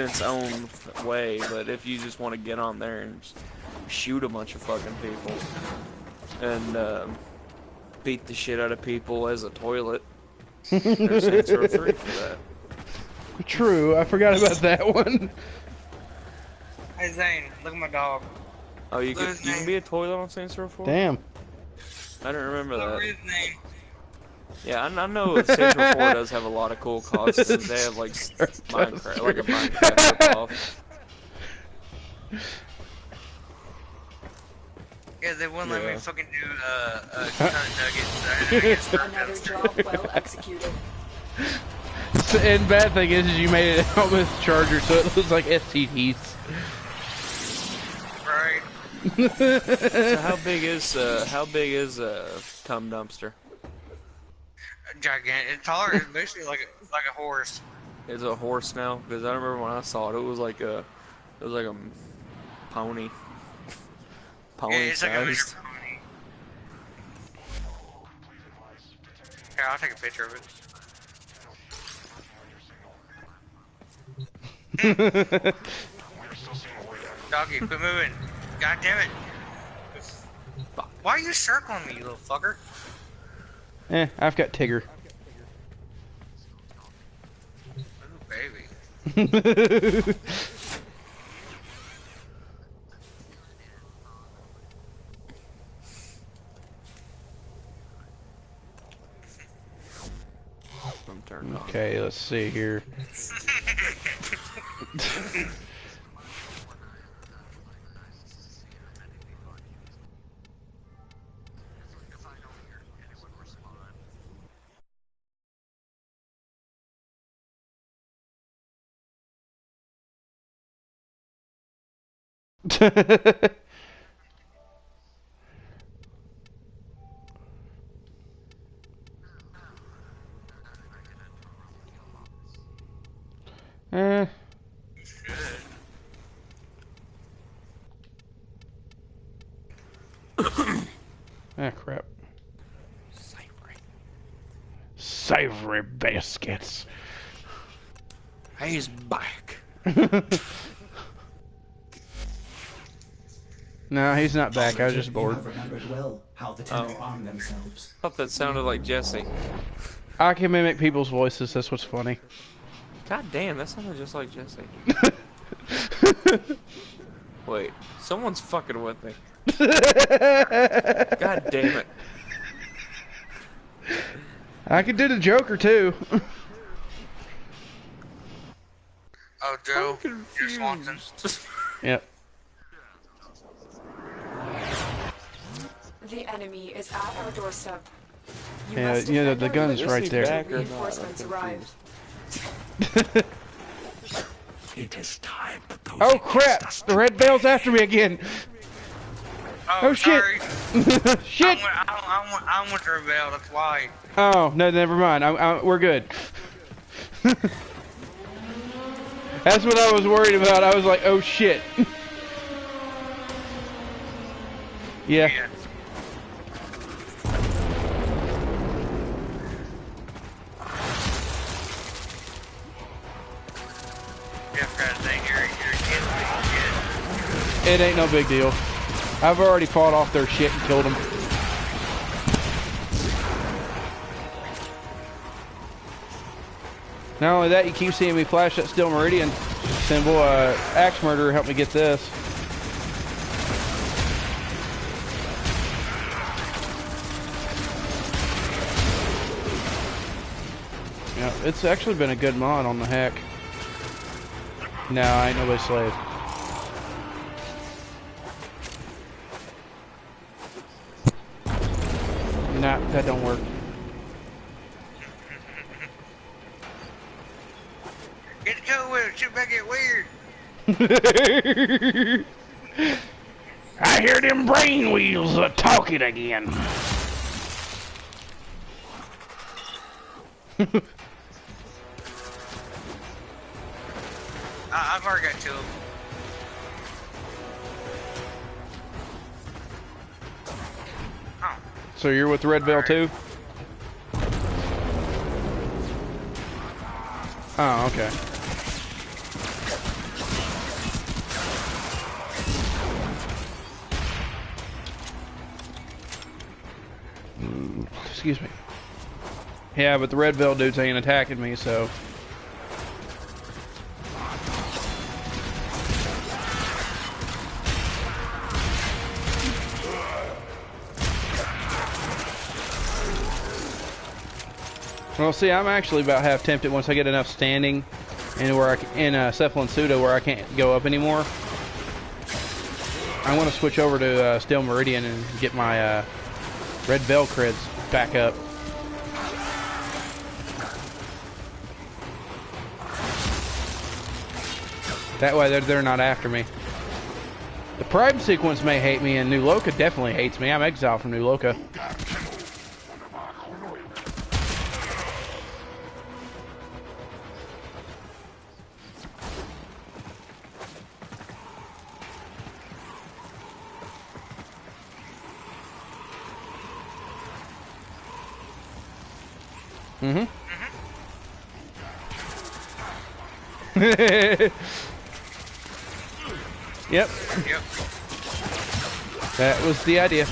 its own way, but if you just want to get on there and just shoot a bunch of fucking people and beat the shit out of people as a toilet, there's Saints Row 3 for that. True, I forgot about that one. Hey Zane, look at my dog. Oh, you can be a toilet on Saints Row 4? Damn. I didn't remember that. His name. Yeah, I know Saints Row 4 does have a lot of cool costumes. They have like Minecraft, like a Minecraft ripoff. Yeah, they wouldn't let me fucking do nuggets. Another job well executed. And bad thing is you made it almost Charger, so it looks like STDs. Right. So how big is cum dumpster? Gigantic. It's taller. It's basically like a horse. It's a horse now because I remember when I saw it, it was like a pony. Pony Yeah, it's sized. like a miniature pony. Here, I'll take a picture of it. Doggy, quit moving. God damn it. Why are you circling me, you little fucker? I've got Tigger. Ooh, baby. I'm turned on. Okay, let's see here. Ah, crap. Savory biscuits. He's back. No, he's not back. I was just bored. You have remembered well how the Tenno arm themselves. I thought that sounded like Jesse. I can mimic people's voices. That's what's funny. God damn, that sounded just like Jesse. Wait, someone's fucking with me. God damn it. I could do the Joker too. Oh, Joe, you're Swanson. Yep. The enemy is at our doorstep. Yeah, you know, the gun's right there. Reinforcements arrive. It is time. Oh crap! The red bell's after me again. Oh shit! Shit! I'm with the rebel. That's why. Oh no, never mind. We're good. That's what I was worried about. I was like, oh shit. Yeah. It ain't no big deal. I've already fought off their shit and killed them. Not only that, you keep seeing me flash that Steel Meridian symbol. Axe Murderer helped me get this. Yeah, it's actually been a good mod on the hack. No, I ain't nobody's slave. Nah, that don't work. Get the code with it, shit back get weird. I hear them brain wheels talking again. I've already got 2 of them. Oh. So you're with Red Veil too? Oh, okay. Excuse me. Yeah, but the Red Veil dudes ain't attacking me, so... Well, see, I'm actually about half tempted once I get enough standing and where I can, in Cephalon Pseudo where I can't go up anymore. I want to switch over to Steel Meridian and get my Red Veil creds back up. That way they're not after me. The Prime sequence may hate me, and New Loka definitely hates me. I'm exiled from New Loka. Yep. Yep. That was the idea.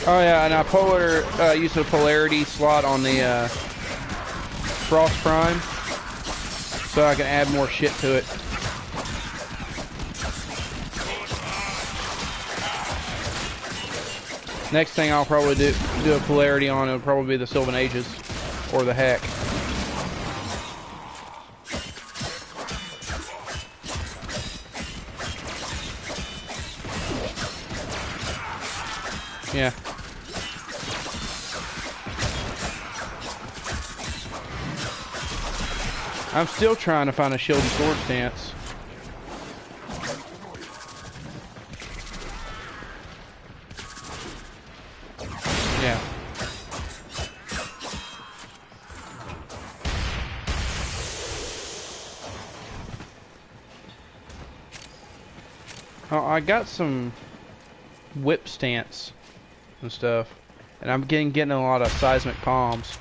Oh yeah, and I used a polarity slot on the Frost Prime, so I can add more shit to it. Next thing I'll probably do a polarity on, it'll probably be the Sylvan Ages or the Hack. Yeah. I'm still trying to find a shield and sword stance. Yeah. Oh, I got some whip stance and stuff, and I'm getting a lot of seismic palms.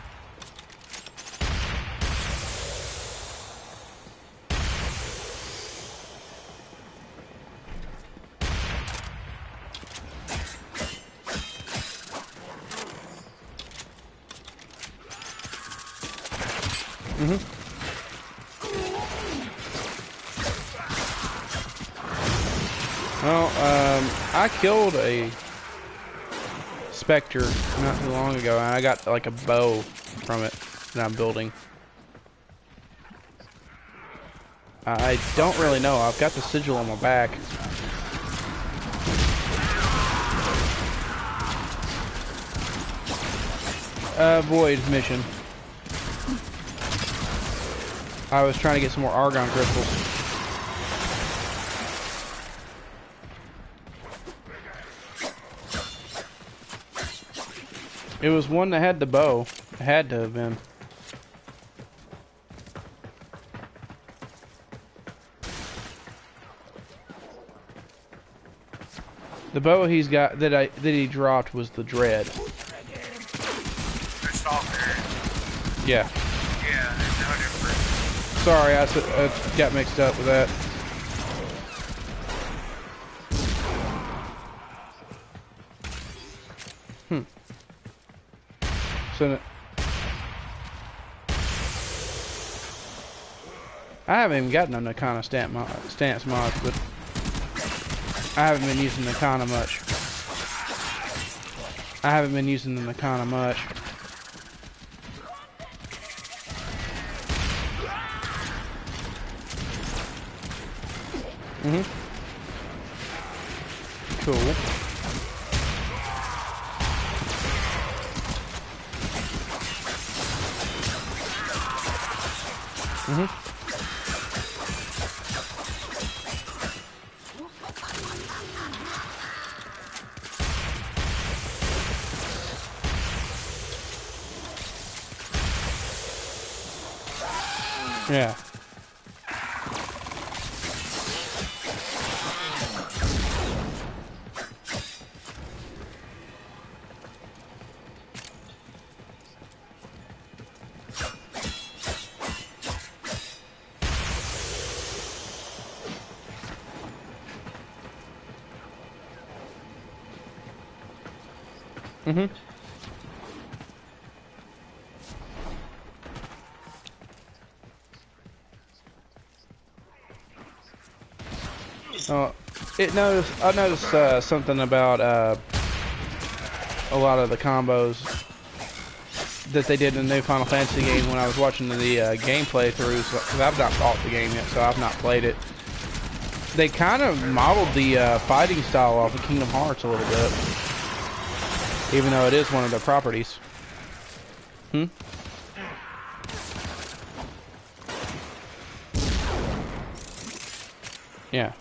Well, I killed a Spectre not too long ago, and I got like a bow from it that I'm building. I don't really know. I've got the sigil on my back. Void mission. I was trying to get some more argon crystals. It was one that had the bow. It had to have been. The bow he's got that he dropped was the Dread. The Stalker. Yeah. Yeah, it's no different. Sorry, I got mixed up with that. So I haven't even gotten on the kind of stance mods, but I haven't been using the Nakana much. I haven't been using the Nakana much. Cool. Yeah. I noticed something about a lot of the combos that they did in the new Final Fantasy game when I was watching the gameplay throughs, because I've not bought the game yet, so I've not played it. They kind of modeled the fighting style off of Kingdom Hearts a little bit, even though it is one of their properties. Yeah.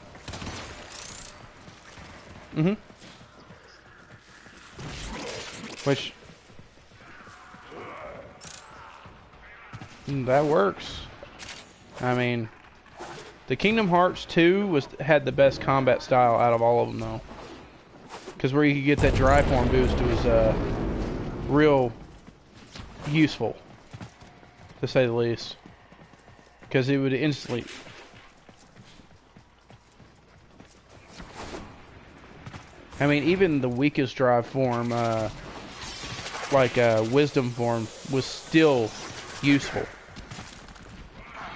Which that works. I mean, the Kingdom Hearts 2 had the best combat style out of all of them, though, because where you could get that dry form boost was real useful, to say the least, because it would instantly. I mean, even the weakest drive form, like Wisdom form, was still useful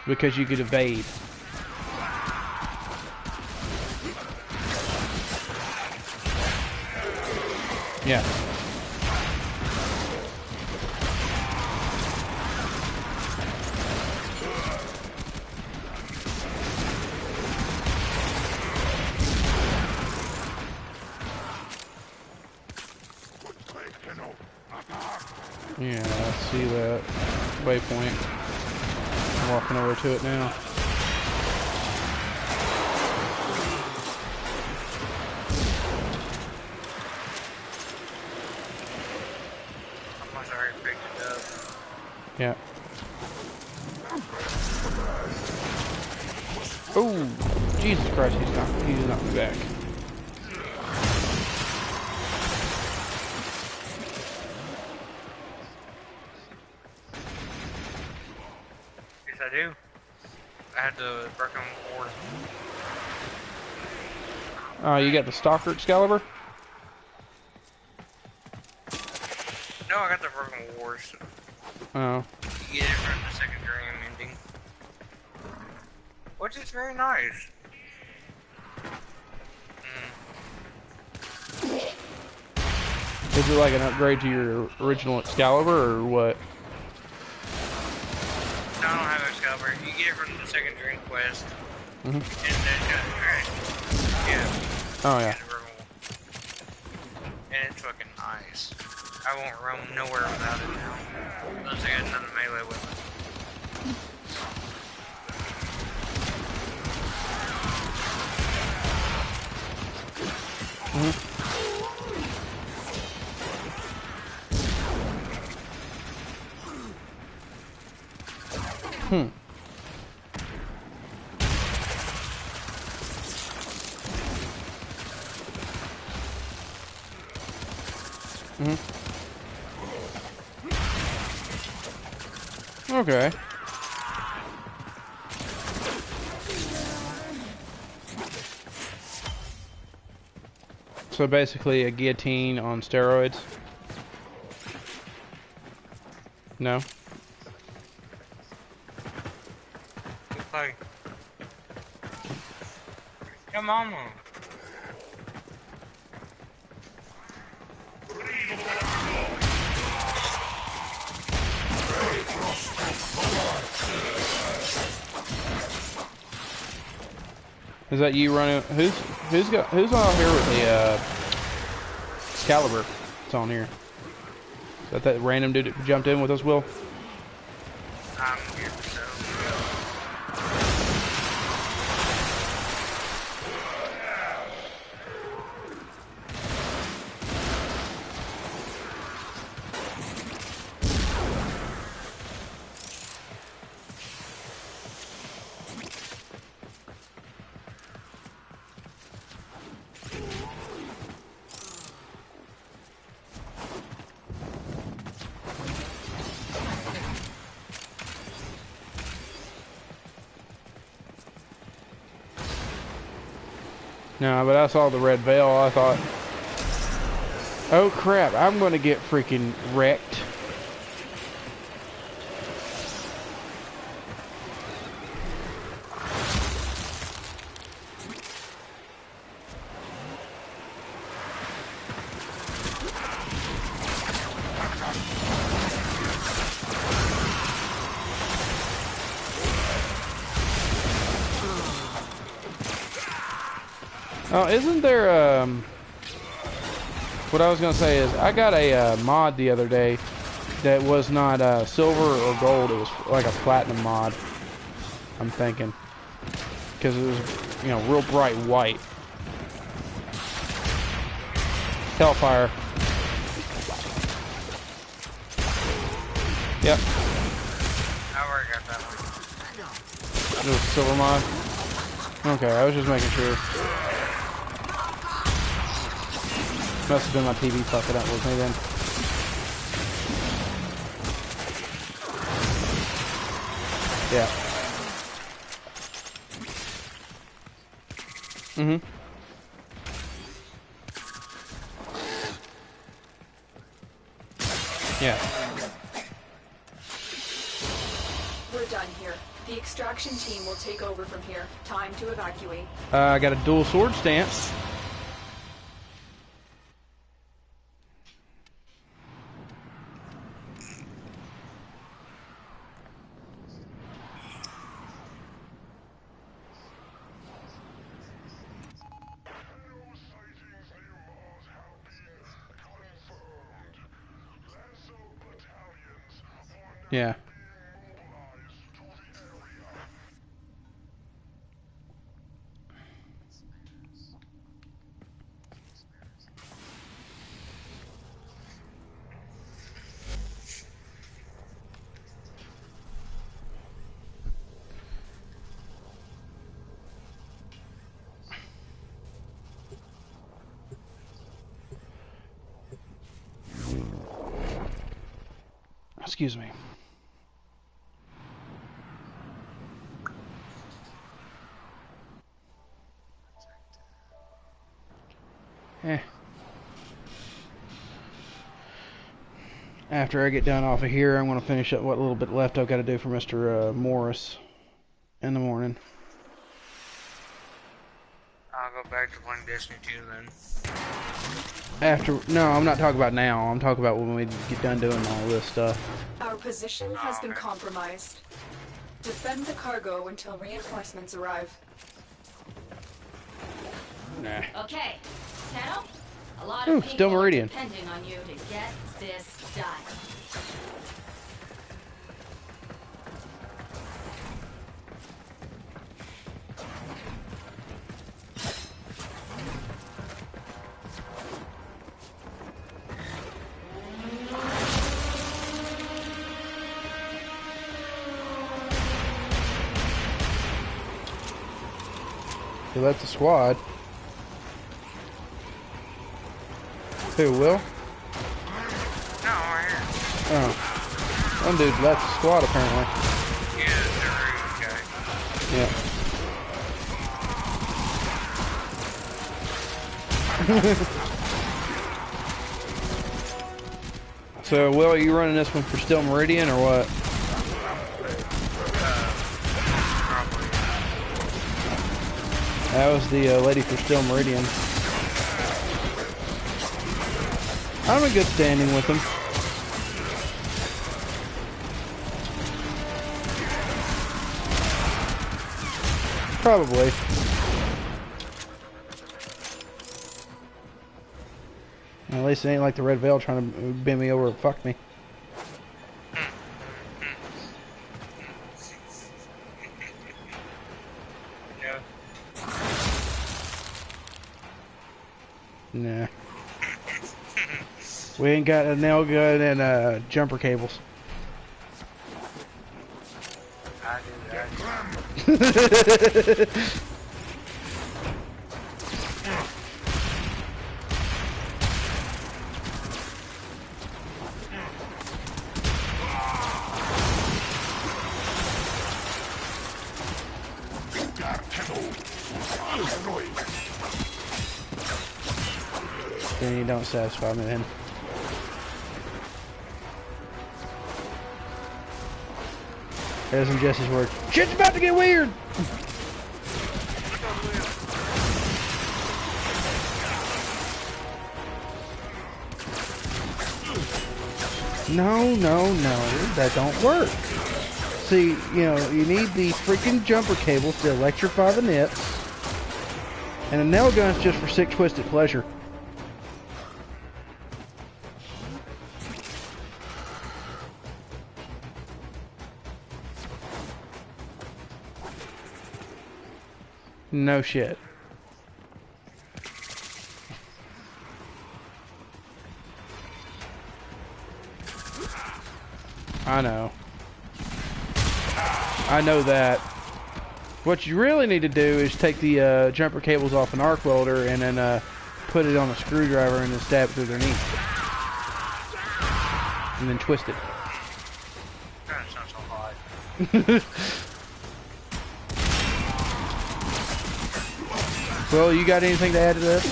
because you could evade. Yeah. Yeah, I see that waypoint. I'm walking over to it now. Almost already picked it up. Yeah. Oh, Jesus Christ, he's knocked me back. I do. I had the broken board. Oh, you got the Stalker Excalibur? No, I got the broken wars. Oh. You get it from the second dream ending, which is very nice. Is it like an upgrade to your original Excalibur, or what? No, I don't have Excalibur. You get it from the second dream quest. Mm-hmm. And then, yeah. Oh, yeah. And it's fucking nice. I won't roam nowhere without it now. Unless I get another melee with it. Mm-hmm. Okay. So basically a guillotine on steroids? No? Okay. Come on. Is that you running? Who's on here with the Excalibur? It's on here. Is that random dude that jumped in with us, Will? I'm here, so. No, but I saw the red veil. I thought, oh crap, I'm gonna get freaking wrecked. Oh, isn't there, what I was going to say is, I got a mod the other day that was not silver or gold, it was like a platinum mod, I'm thinking. Because it was, you know, real bright white. Hellfire. Yep. I already got that one. It was a silver mod? Okay, I was just making sure. Must have been my TV fucking up with me then. Yeah. Mm-hmm. Yeah. We're done here. The extraction team will take over from here. Time to evacuate. I got a dual sword stance. Yeah. Excuse me. After I get done off of here, I'm going to finish up what little bit left I've got to do for Mr. Morris in the morning. I'll go back to playing Destiny 2 then. No, I'm not talking about now. I'm talking about when we get done doing all this stuff. Our position has been compromised. Defend the cargo until reinforcements arrive. Nah. Okay, Tano, a lot of still people Meridian. are depending on you to get this done. He left the squad. Who, Will? No, right here. Oh. One dude left the squad, apparently. Yeah, the rude guy. Yeah. So, Will, are you running this one for Still Meridian, or what? Probably. That was the lady for Still Meridian. I'm in good standing with them. Probably. At least it ain't like the Red Veil trying to bend me over and fuck me. Nah. We ain't got a nail gun and jumper cables. I do that. Then you don't satisfy me then. That isn't Jesse's word. Shit's about to get weird! No, that don't work. See, you know, you need the freaking jumper cables to electrify the nips. And a nail gun's just for sick, twisted pleasure. No shit. I know. I know that. What you really need to do is take the jumper cables off an arc welder and then put it on a screwdriver and then stab it through their knee. And then twist it. That sounds so hard. Well, you got anything to add to this?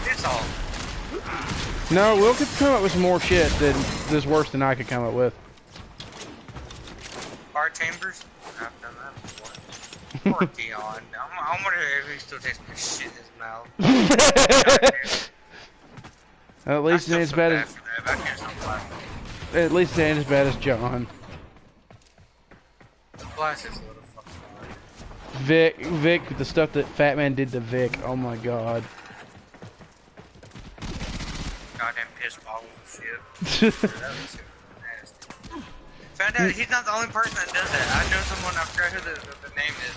It's all. No, Will could come up with some more shit that's worse than I could come up with. Bar chambers? I've done that before. Poor Dion. I wonder if he still takes my shit in his mouth. At least it ain't as bad as. At least it ain't as bad as John. Blast is a little fucking hard. Vic, the stuff that Fat Man did to Vic. Oh my god. Goddamn piss bottle of shit. That was nasty. Found out he's not the only person that does that. I know someone, I forgot who the name is.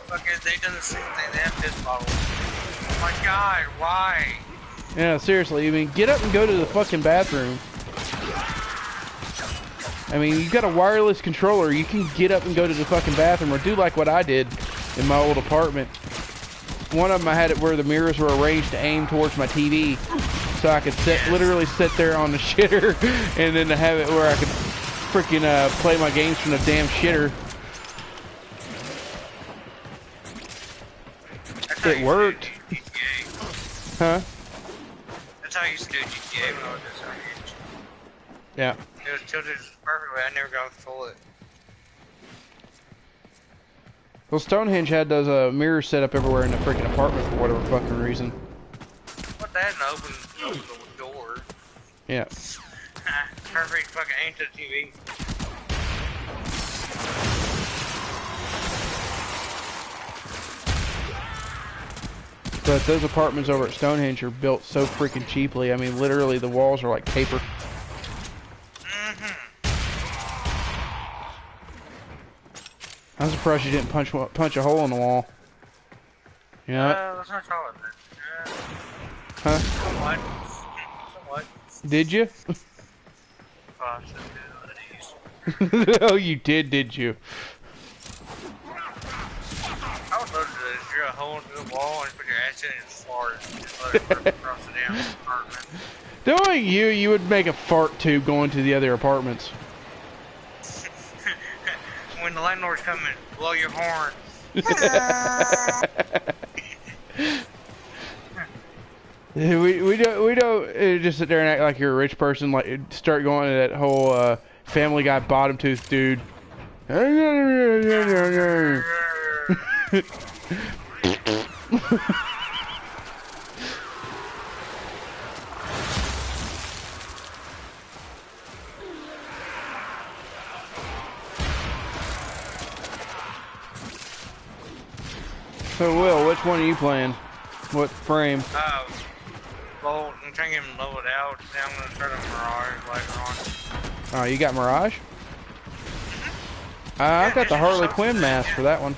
Fuckers, they done the same thing. They have piss bottles. Oh my god, why? Yeah, seriously. I mean, get up and go to the fucking bathroom. I mean, you've got a wireless controller. You can get up and go to the fucking bathroom or do like what I did in my old apartment. One of them I had it where the mirrors were arranged to aim towards my TV. So I could literally sit there on the shitter and then to have it where I could freaking play my games from the damn shitter. It worked. Huh? That's how I used to do GTA when I was at age. Yeah. It was tilted perfectly. I never got to full it. Well, Stonehenge had those mirrors set up everywhere in the freaking apartment for whatever fucking reason. What that and open the door. Yeah. Perfect fucking aim to the TV. But those apartments over at Stonehenge are built so freaking cheaply. I mean, literally the walls are like paper. I'm surprised you didn't punch a hole in the wall. You know? That's not solid, man. Huh? Somewhat. Did you? Oh, Oh, you did you? I would love to drill a hole into the wall and put your ass in and fart and just let it rip across the damn apartment. Knowing you would make a fart tube going to the other apartments. When the landlord's coming, blow your horn. we don't just sit there and act like you're a rich person. Like start going to that whole Family Guy bottom tooth dude. So, Will, which one are you playing? What frame? Well, I'm trying to get him leveled out. Then I'm gonna start a Mirage later on. Oh, you got Mirage? I've got the Harley Quinn mask for that one.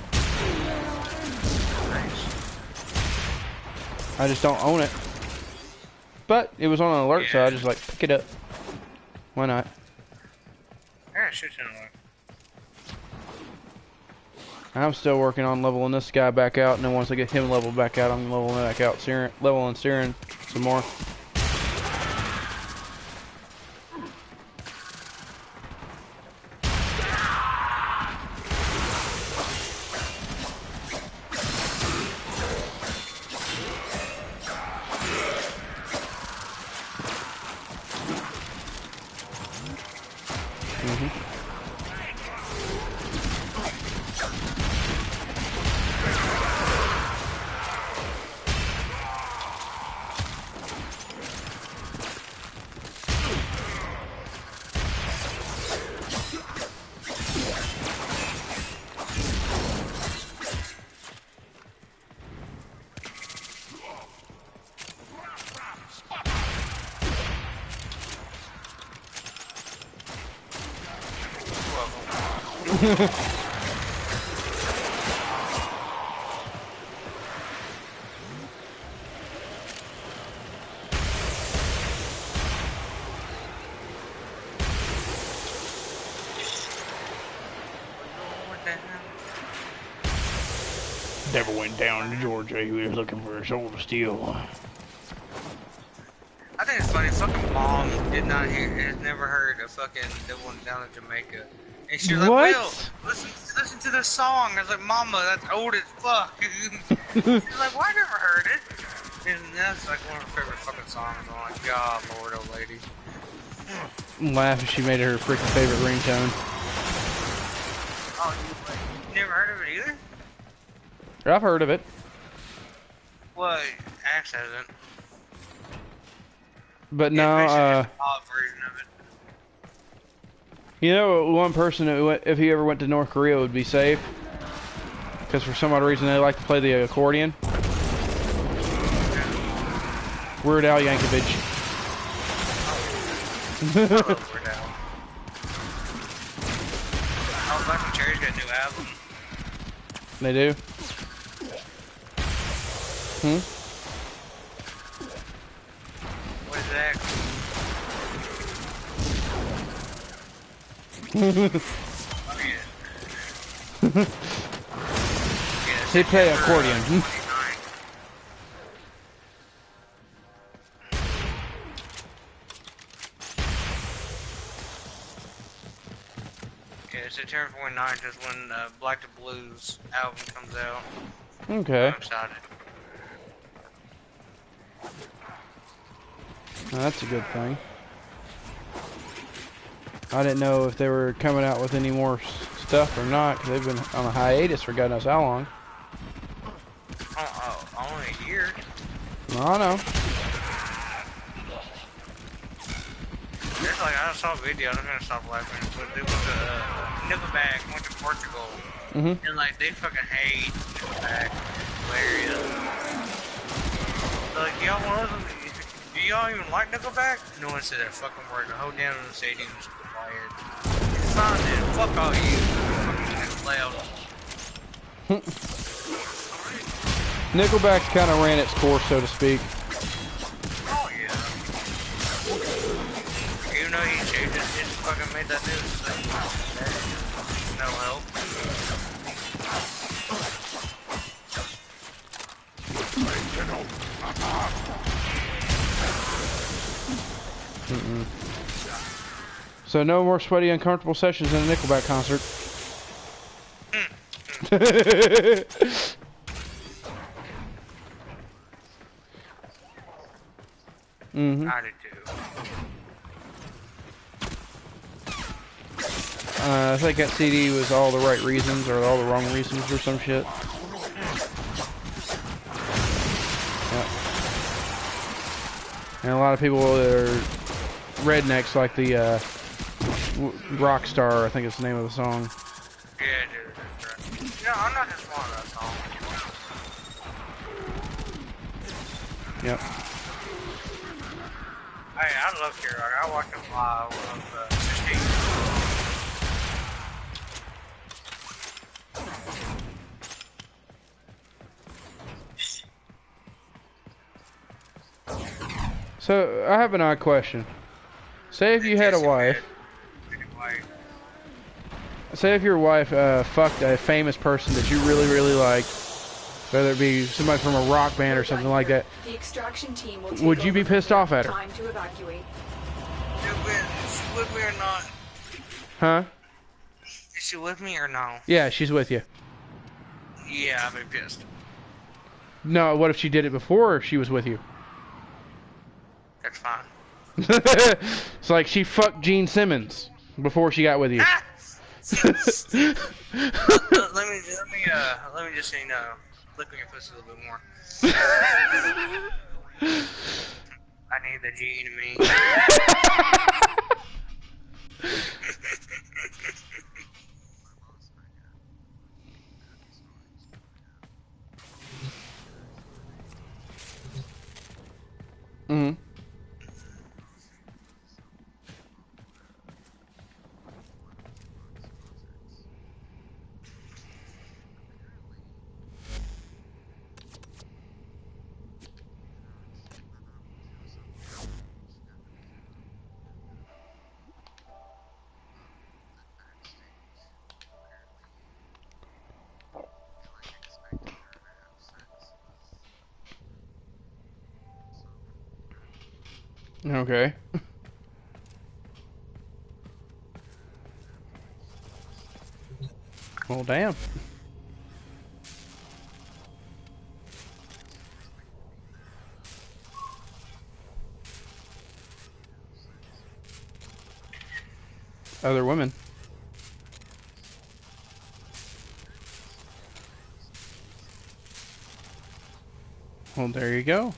Nice. I just don't own it. But it was on an alert, so I just like pick it up. Why not? Yeah, shit in there. I'm still working on leveling this guy back out, and then once I get him leveled back out, I'm leveling back out, leveling Siren some more. Never went down to Georgia. He was looking for a soul to steal. I think it's funny. Fucking mom has never heard of fucking the one down in Jamaica. And she was like, What? Will, listen to this song. I was like, Mama, that's old as fuck. She's like, well, I never heard it. And that's like one of her favorite fucking songs. I'm like, God, Lord, old lady. Laugh if she made it her freaking favorite ringtone. Oh, you never heard of it either? I've heard of it. Well, Axe hasn't. But Yeah, no, basically just a pop version of it. you know, one person who went, if he ever went to North Korea, would be safe. Because for some odd reason they like to play the accordion. Weird Al Yankovic. I love Weird Al. Oh, Black and Cherry's got a new album. They do? Hmm? What is that? Oh, yeah. They play accordion. Yeah, September 29th is when Black to Blues album comes out. Okay. I'm excited. Well, that's a good thing. I didn't know if they were coming out with any more stuff or not, because they've been on a hiatus for God knows how long. Only a year. I know. There's like, I saw a video, I'm gonna stop laughing, but they went to Nickelback, went to Portugal, and like, they fucking hate Nickelback. Hilarious. So, like, y'all want to listen? Do y'all even like Nickelback? No one said that fucking word. The whole down in the stadium was quiet. It's fine then. Fuck all you. Fucking loud. Nickelback's kind of ran its course, so to speak. Oh yeah. Even though he changed it, it fucking made that news. So, no help. So no more sweaty, uncomfortable sessions in a Nickelback concert. I did too. I think that CD was all the right reasons or all the wrong reasons or some shit. And a lot of people that are rednecks like the Rockstar, I think is the name of the song. Yeah, dude, that's right. No, I'm not just one of that song. Yep. Hey, I love K-Rock. I watch him live with 16. So, I have an odd question. Say if you had a wife. Say if your wife fucked a famous person that you really, really liked, whether it be somebody from a rock band or something like that. The extraction team will take Would you be pissed off at her? Time to evacuate. Is she with me or not? Huh? Is she with me or no? Yeah, she's with you. Yeah, I'd be pissed. No, what if she did it before she was with you? That's fine. It's like she fucked Gene Simmons before she got with you. let me just say no. Look at your pussy a little bit more. I need the G to me. Mm-hmm. Okay. Well, damn. Other women. Well, there you go.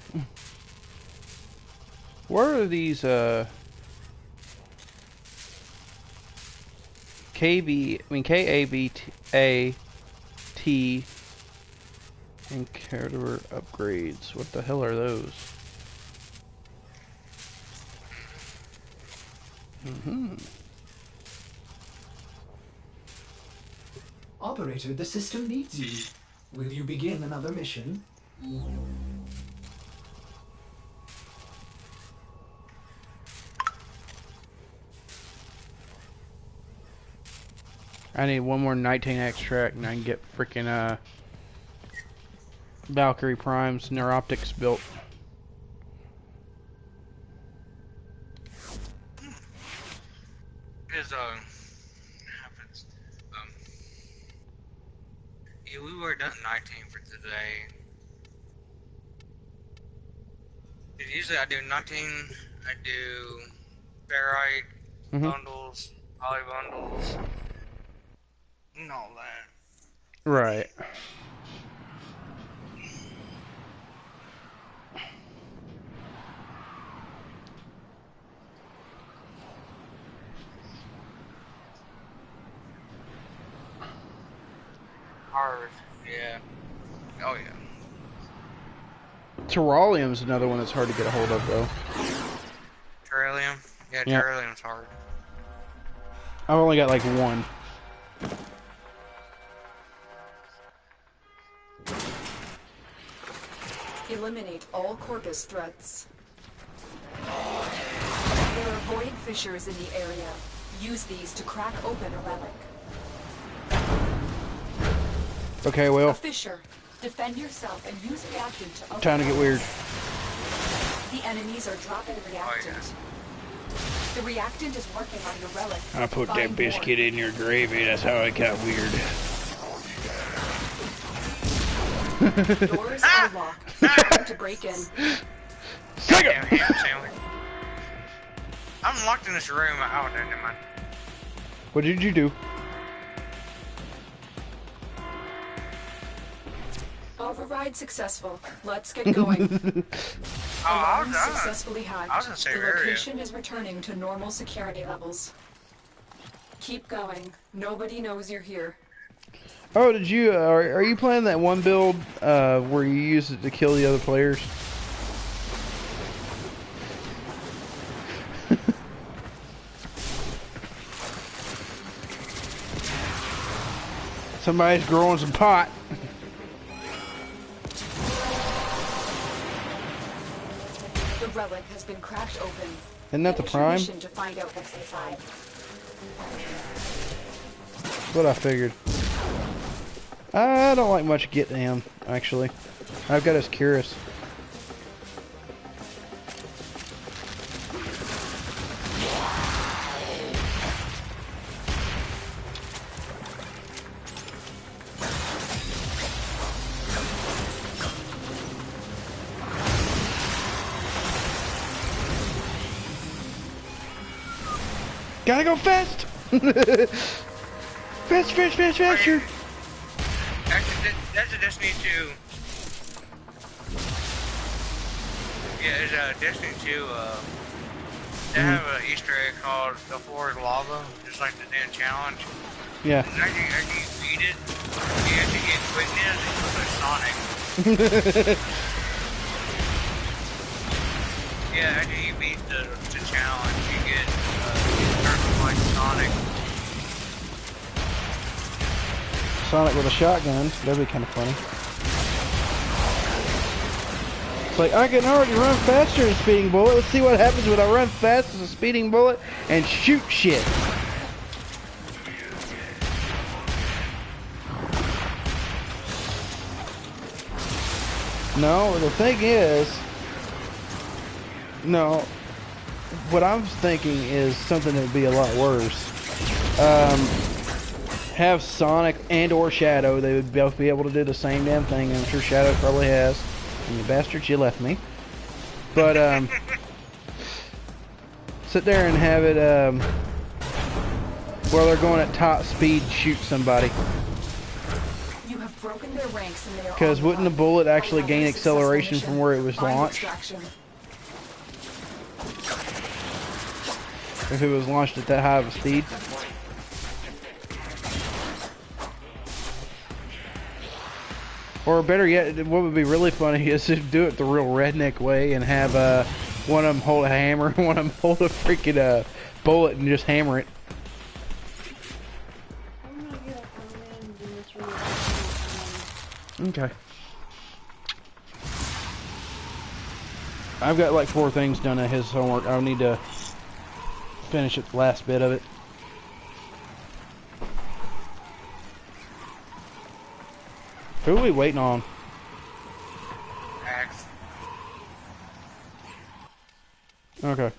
Where are these, K-A-B-T and character upgrades. What the hell are those? Mm-hmm. Operator, the system needs you. Will you begin another mission? I need one more 19 extract and I can get freaking Valkyrie Prime's neuroptics built. Is happens. Yeah, we were done 19 for today. Usually I do 19. I do ferrite bundles, poly bundles. And all that. Right. Hard, yeah. Oh yeah. Terralium's another one that's hard to get a hold of, though. Terralium? Yeah, Yeah. Terralium's hard. I've only got like one. Eliminate all Corpus threats. There are void fissures in the area. Use these to crack open a relic. Okay, Will. A fissure. Defend yourself and use reactant to open. Time to get weird. The enemies are dropping reactant. The reactant is working on your relic. I put that Find biscuit in your gravy. That's how I got weird. Doors are locked. Time to break in. Damn ham sandwich. I'm locked in this room. Oh, never mind. What did you do? Override successful. Let's get going. Alarm successfully hacked. I was in the same The area. location is returning to normal security levels. Keep going. Nobody knows you're here. Oh, did you? Are you playing that one build where you use it to kill the other players? Somebody's growing some pot. The relic has been cracked open. Isn't that the Finish your prime? mission to find out what's inside. That's what I figured. I don't like much getting him, actually. I've got us curious. Gotta go fast! Fast, fast, fast, faster! Actually, that's a Destiny 2. Yeah, it's a Destiny 2, they have an Easter egg called The Floor is Lava, just like the damn challenge. Yeah. And after you beat it, you have to get quickness and you put Sonic. Yeah, after you beat the challenge, you get like Sonic. Sonic with a shotgun. That'd be kind of funny. It's like, I can already run faster than a speeding bullet. Let's see what happens when I run fast as a speeding bullet and shoot shit. No, the thing is... No. What I'm thinking is something that would be a lot worse. Have Sonic and or Shadow. They would both be able to do the same damn thing. I'm sure Shadow probably has. And you bastards, you left me. But sit there and have it while they're going at top speed, shoot somebody. You have broken their ranks and they are. Because wouldn't the bullet actually gain acceleration from where it was launched? If it was launched at that high of a speed? Or better yet, what would be really funny is to do it the real redneck way and have one of them hold a hammer and one of them hold a freaking bullet and just hammer it. Okay. I've got like 4 things done at his homework. I'll need to finish it, the last bit of it. Who are we waiting on? Axe. Okay.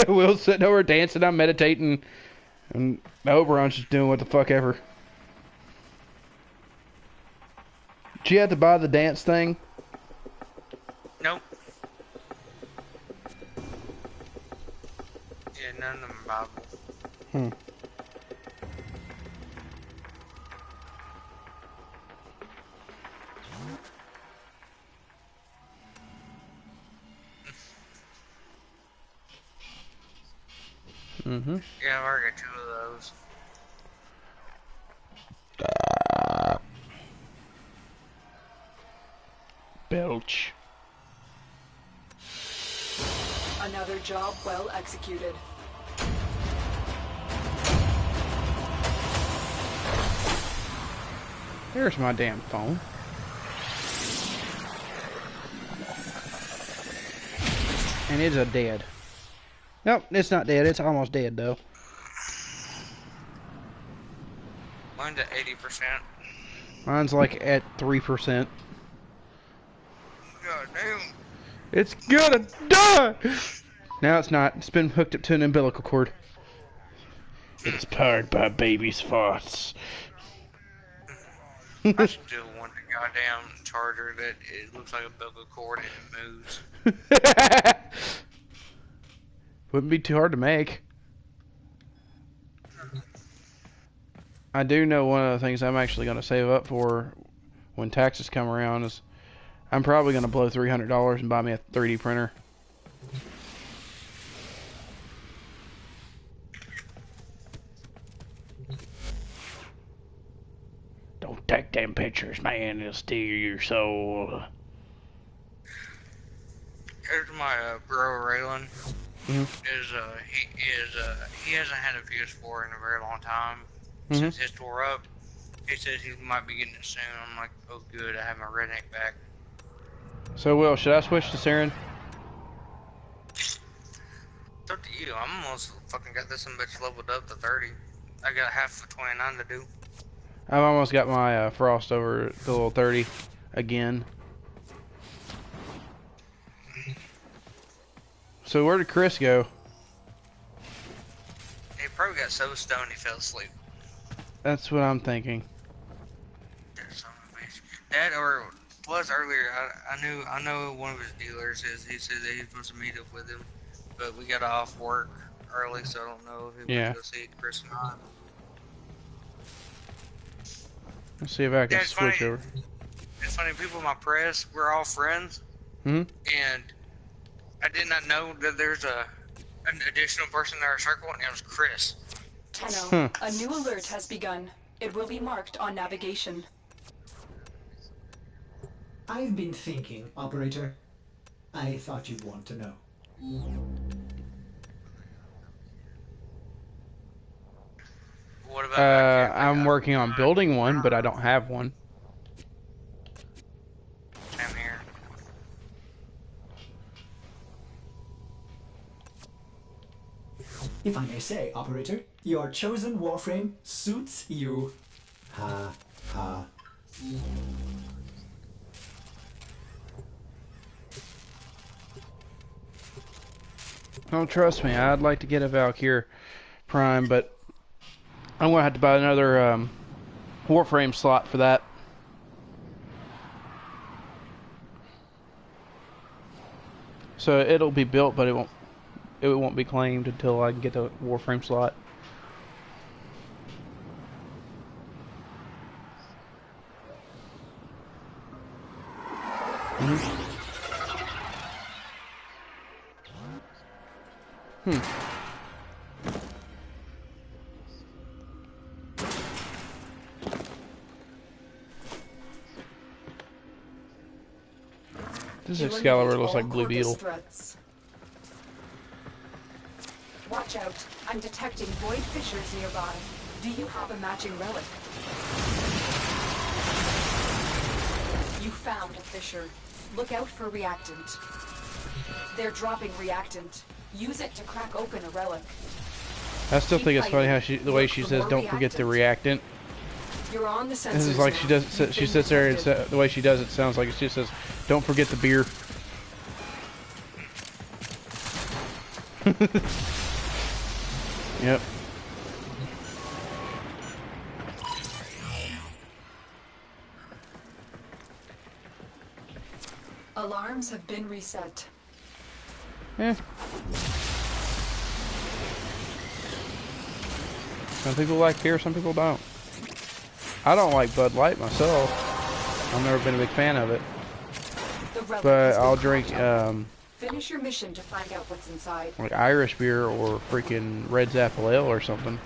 Will's sitting over dancing, I'm meditating, and Oberon's just doing what the fuck ever. Did you have to buy the dance thing? Nope. Yeah, none of them are Bible. Hmm. Mm-hmm. Yeah, I've already got 2 of those. Belch. Another job well executed. There's my damn phone. And it's a dead. Nope, it's not dead. It's almost dead, though. Mine's at 80%. Mine's like at 3%. God damn. It's gonna die! Now it's not. It's been hooked up to an umbilical cord. It's powered by baby's farts. I still want the goddamn charger that it looks like a umbilical cord and it moves. Wouldn't be too hard to make. I do know one of the things I'm actually going to save up for when taxes come around is I'm probably going to blow $300 and buy me a 3D printer. Don't take them pictures, man. It'll steal your soul. Here's my bro Raylan. Mhm. He hasn't had a PS4 in a very long time Mhm. since his tore up. He says he might be getting it soon. I'm like, oh good, I have my redneck back. So, Will, should I switch to Saren? It's up to you. I'm almost fucking got this one bitch leveled up to 30. I got half of 29 to do. I've almost got my Frost over the little 30 again. So where did Chris go? He probably got so stoned he fell asleep. That's what I'm thinking. That or was earlier. I know one of his dealers he said that he was supposed to meet up with him, but we got off work early, so I don't know if he went to go see Chris or not. Let's see if I can it's switch funny. over. It's funny. People in my press, we're all friends, Hmm? and I did not know that there's an additional person in our circle, and it was Chris. Tenno, a new alert has begun. It will be marked on navigation. I've been thinking, Operator. I thought you'd want to know. What about I'm working on building one, but I don't have one. I'm here. If I may say, Operator, your chosen Warframe suits you. Ha ha. Oh, trust me, I'd like to get a Valkyrie Prime, but I'm going to have to buy another Warframe slot for that. So it'll be built, but it won't be claimed until I can get the Warframe slot. This Excalibur looks like Blue Beetle. Watch out. I'm detecting void fissures nearby. Do you have a matching relic? You found a fissure. Look out for reactant. They're dropping reactant. Use it to crack open a relic. I still think it's funny how the way she says, "Don't forget the reactant." You're on the sensors. This is like now. she sits there and the way she does it sounds like she says, "Don't forget the beer." Yep. Alarms have been reset. Yeah. Some people like beer, some people don't. I don't like Bud Light myself. I've never been a big fan of it. But I'll drink Finish your mission to find out what's inside. like Irish beer or freaking Red's Apple Ale or something.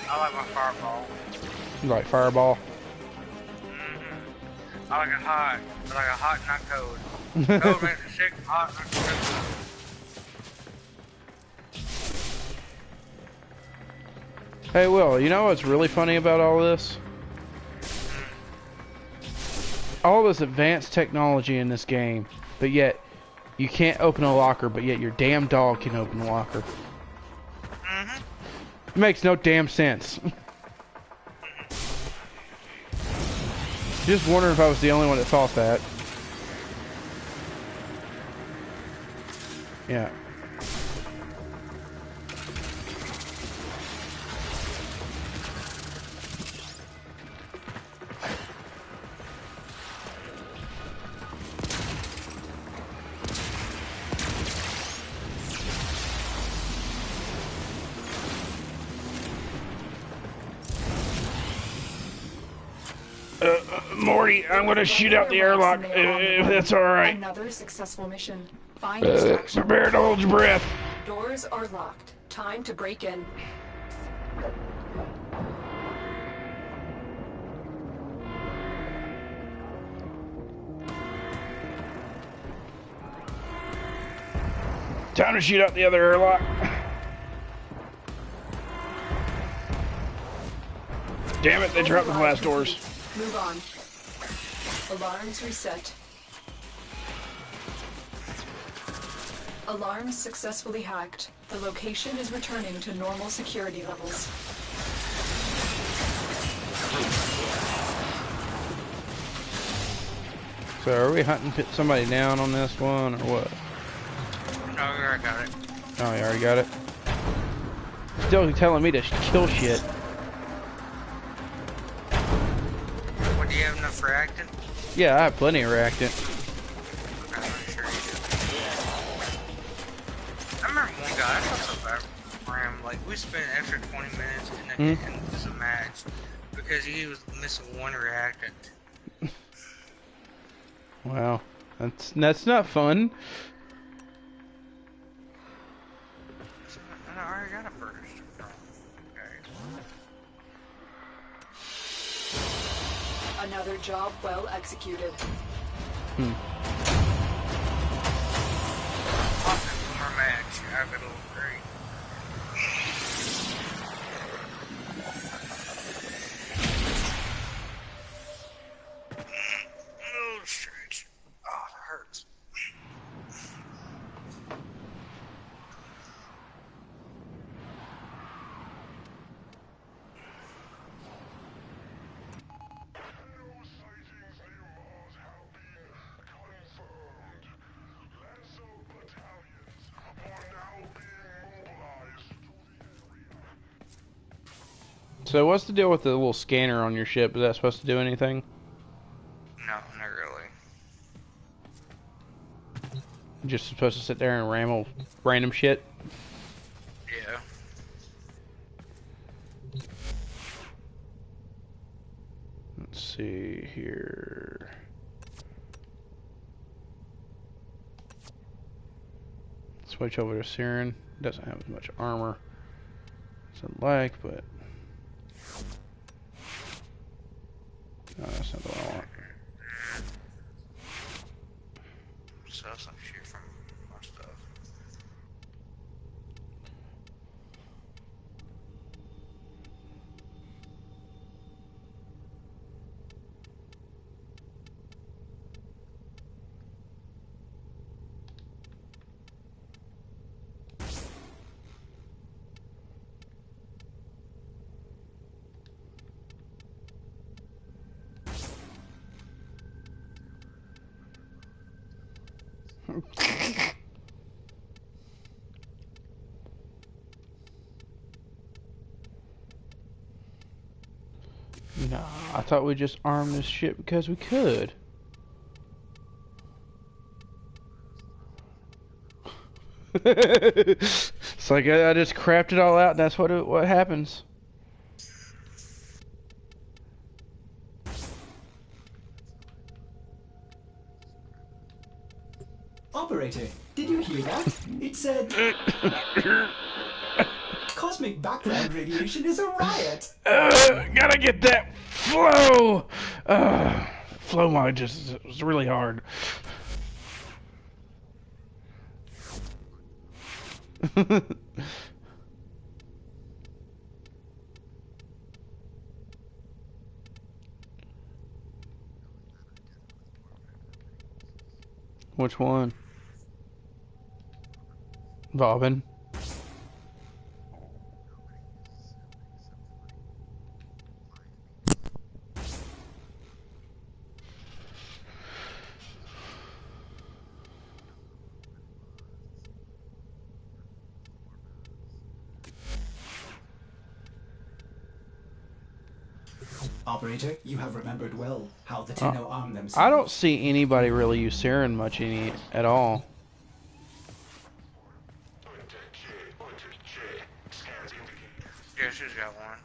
I like my Fireball. You like Fireball? I like it hot. I like it hot, not cold. Cold makes it sick. Hot makes it sick. Hey, Will, you know what's really funny about all this? All this advanced technology in this game, but yet you can't open a locker, but yet your damn dog can open a locker. It makes no damn sense. Just wondering if I was the only one that thought that. Yeah. Morty, I'm gonna shoot out the airlock if that's alright. Another successful mission. Find extraction. Prepare to hold your breath. Doors are locked. Time to break in. Time to shoot out the other airlock. Damn it, they dropped the blast doors. Move on. Alarms reset. Alarms successfully hacked. The location is returning to normal security levels. So are we hunting somebody down on this one, or what? No, I already got it. Oh, you already got it? Still telling me to kill shit. What, do you have enough reactant? Yeah, I have plenty of reactant. I'm not sure you do. I remember one guy, I felt so bad for him. Like, we spent an extra 20 minutes in this match because he was missing one reactant. Wow, that's not fun. I already got a burst. Okay. Another job well executed. Awesome, one more match. I've got a little great. Oh, stretch. Oh, that hurts. So what's the deal with the little scanner on your ship? Is that supposed to do anything? No, not really. You're just supposed to sit there and ramble random shit? Yeah. Let's see here. Switch over to Siren. Doesn't have as much armor as I'd like, but no, that's not the one I want. Sell some shit from my stuff. Nah, I thought we just armed this shit because we could. It's like I just crapped it all out, and that's what happens. Operator, did you hear that? It said... Cosmic background radiation is a riot! Gotta get that flow! Flow mod just was really hard. Which one? Bobbin. Operator, you have remembered well how the Tenno arm themselves. I don't see anybody really use Siren much at all. Yeah, she's got one.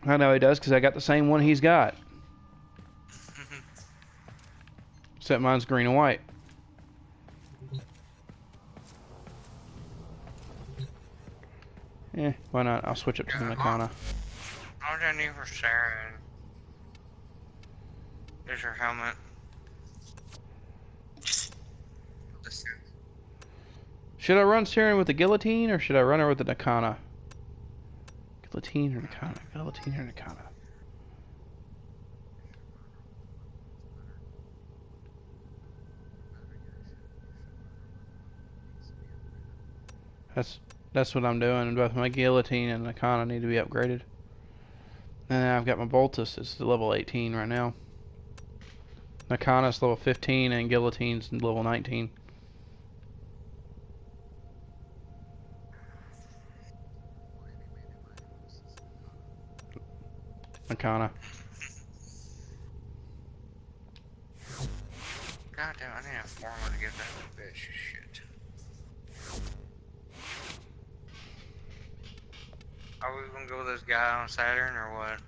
I know he does because I got the same one he's got. Except mine's green and white. Eh, why not? I'll switch up to the Nakana. All I need for Saren is her helmet. Should I run Saren with the guillotine or should I run her with the Nakana? Guillotine or Nakana? Guillotine or Nakana? That's what I'm doing. Both my guillotine and Nakana need to be upgraded. And I've got my Boltus. It's level 18 right now. Nakana's level 15 and guillotine's level 19. Nakana. God damn, I need a formula to get that bitch shit. Are we gonna go with this guy on Saturn or what?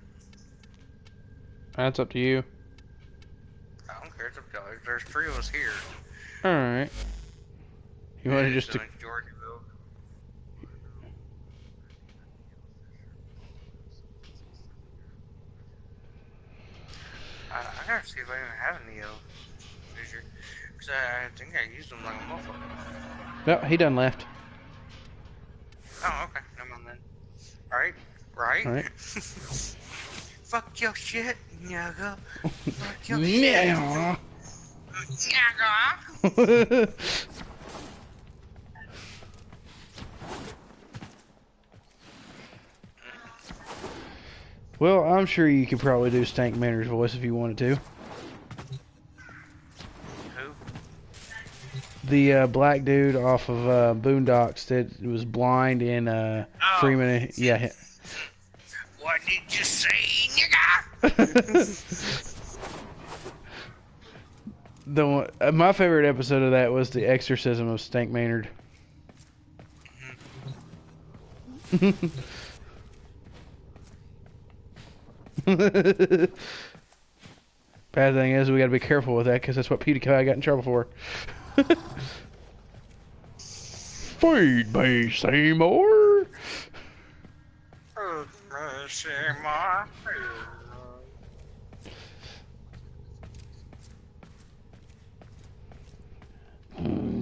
That's up to you. I don't care, it's up to y'all. There's 3 of us here. Alright. You want to just... Georgiaville. I gotta see if I even have a Neo Fisher. Because I think I used them like a motherfucker. No, he done left. Oh, okay. Never mind then. Alright. Right? Alright. Fuck your shit, nigga. Fuck your Yeah. shit. Nigga. Well, I'm sure you could probably do Stank Manor's voice if you wanted to. Who? The black dude off of Boondocks that was blind in Freeman. Yeah. What did you say, nigga? The one, my favorite episode of that was the exorcism of Stank Maynard. Bad thing is, we gotta be careful with that because that's what PewDiePie got in trouble for. Feed me, Seymour.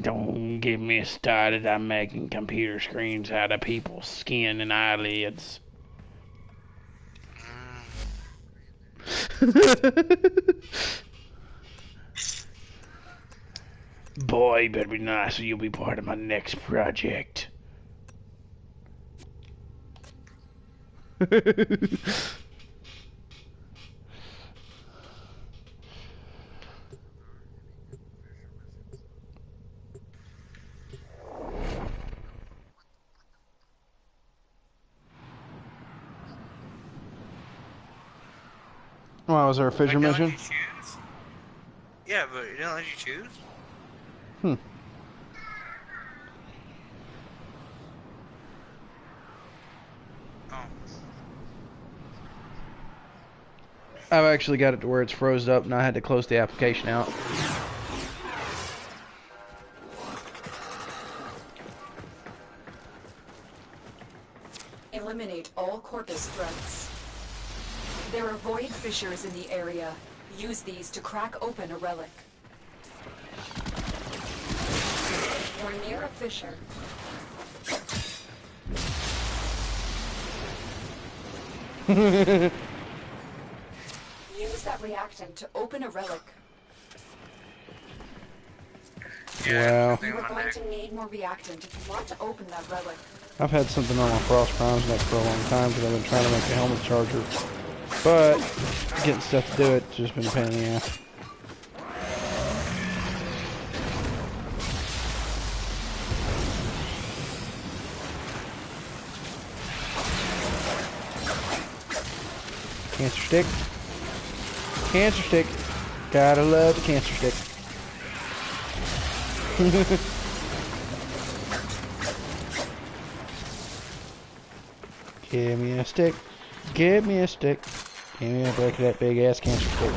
Don't get me started. I'm making computer screens out of people's skin and eyelids. Boy, you better be nice or you'll be part of my next project. Well, was there a fissure mission? Yeah, but it didn't let you choose? Hmm. Oh. I've actually got it to where it's froze up and I had to close the application out. Eliminate all Corpus threats. There are void fissures in the area. Use these to crack open a relic. We're near a fissure. Use that reactant to open a relic. Wow. You are going to need more reactant if you want to open that relic. I've had something on my Frost Primes neck for a long time because I've been trying to make a helmet charger. But getting stuff to do it's just been a pain in the ass. Cancer stick. Cancer stick. Gotta love the cancer stick. Give me a stick. Give me a stick. Give me a break of that big ass cancer stick.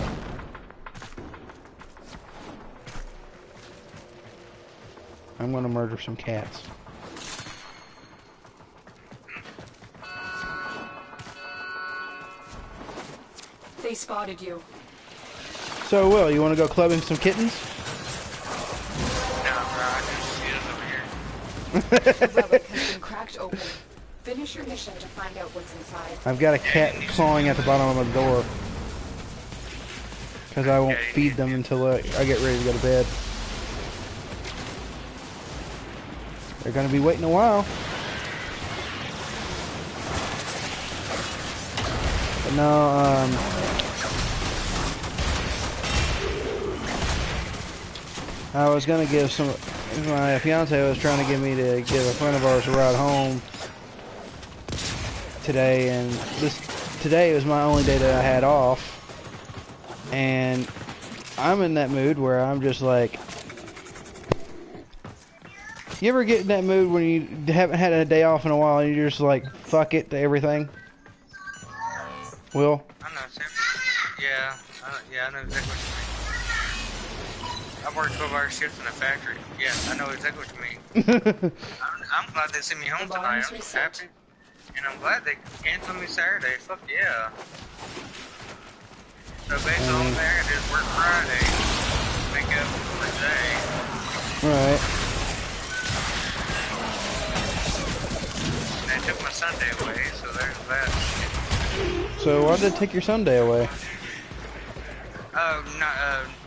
I'm gonna murder some cats. They spotted you. So, Will, you want to go clubbing some kittens? No, bro, I can see it over here. The relic has been cracked open. Finish your mission to find out what's inside. I've got a cat clawing at the bottom of the door. Because I won't feed them until I get ready to go to bed. They're going to be waiting a while. But no, I was going to give my fiance was trying to get me to give a friend of ours a ride home today, and today was my only day that I had off, and I'm in that mood where I'm just like, you ever get in that mood when you haven't had a day off in a while and you're just like, fuck it to everything? Will? I know, Sam. Yeah, I know exactly what you mean. I work 12-hour shifts in a factory. Yeah, I know exactly what you mean. I'm glad they sent me home tonight. I'm so happy. And I'm glad they canceled me Saturday. Fuck yeah. So based on there, I just work Friday. Make up for the day. Right. And they took my Sunday away, so there's that. So why did they take your Sunday away?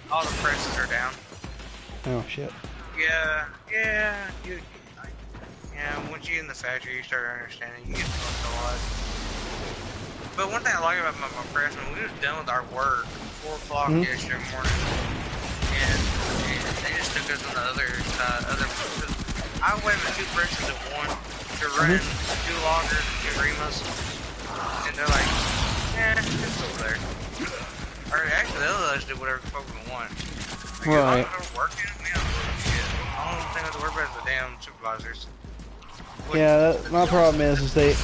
All the presses are down. Oh shit. Yeah, once you're in the factory, you start understanding, you get fucked a lot. But one thing I like about my press, when we was done with our work, 4 o'clock yesterday morning, and they just took us on the other side, I went with 2 presses at one to run 2 loggers and 2 remas, and they're like, it's over there. Or actually, they'll let us do whatever the fuck we want. Like, right. If I'm working, man, I'm doing shit. The only thing I have to worry about is the damn supervisors. Yeah, my problem is they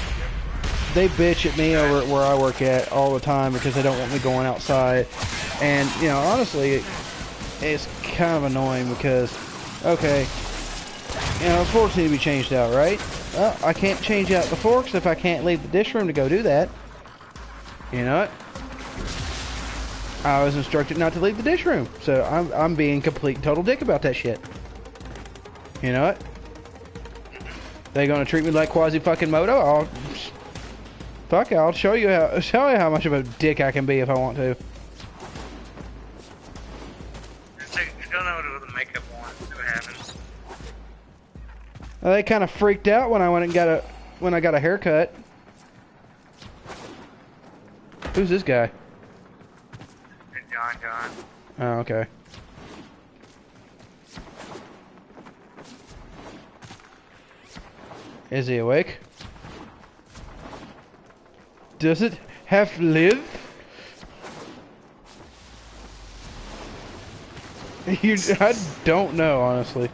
bitch at me over at where I work at all the time because they don't want me going outside. And, you know, honestly, it's kind of annoying because, okay, you know, forks need to be changed out, right? Well, I can't change out the forks if I can't leave the dish room to go do that. You know what? I was instructed not to leave the dish room, so I'm being complete and total dick about that shit. You know what? They gonna treat me like quasi fucking Moto? I'll show you how much of a dick I can be if I want to. Just go over to the makeup one, see what happens. They kind of freaked out when I went and got a haircut. Who's this guy? John. Oh, okay. Is he awake? Does it have to live? I don't know, honestly.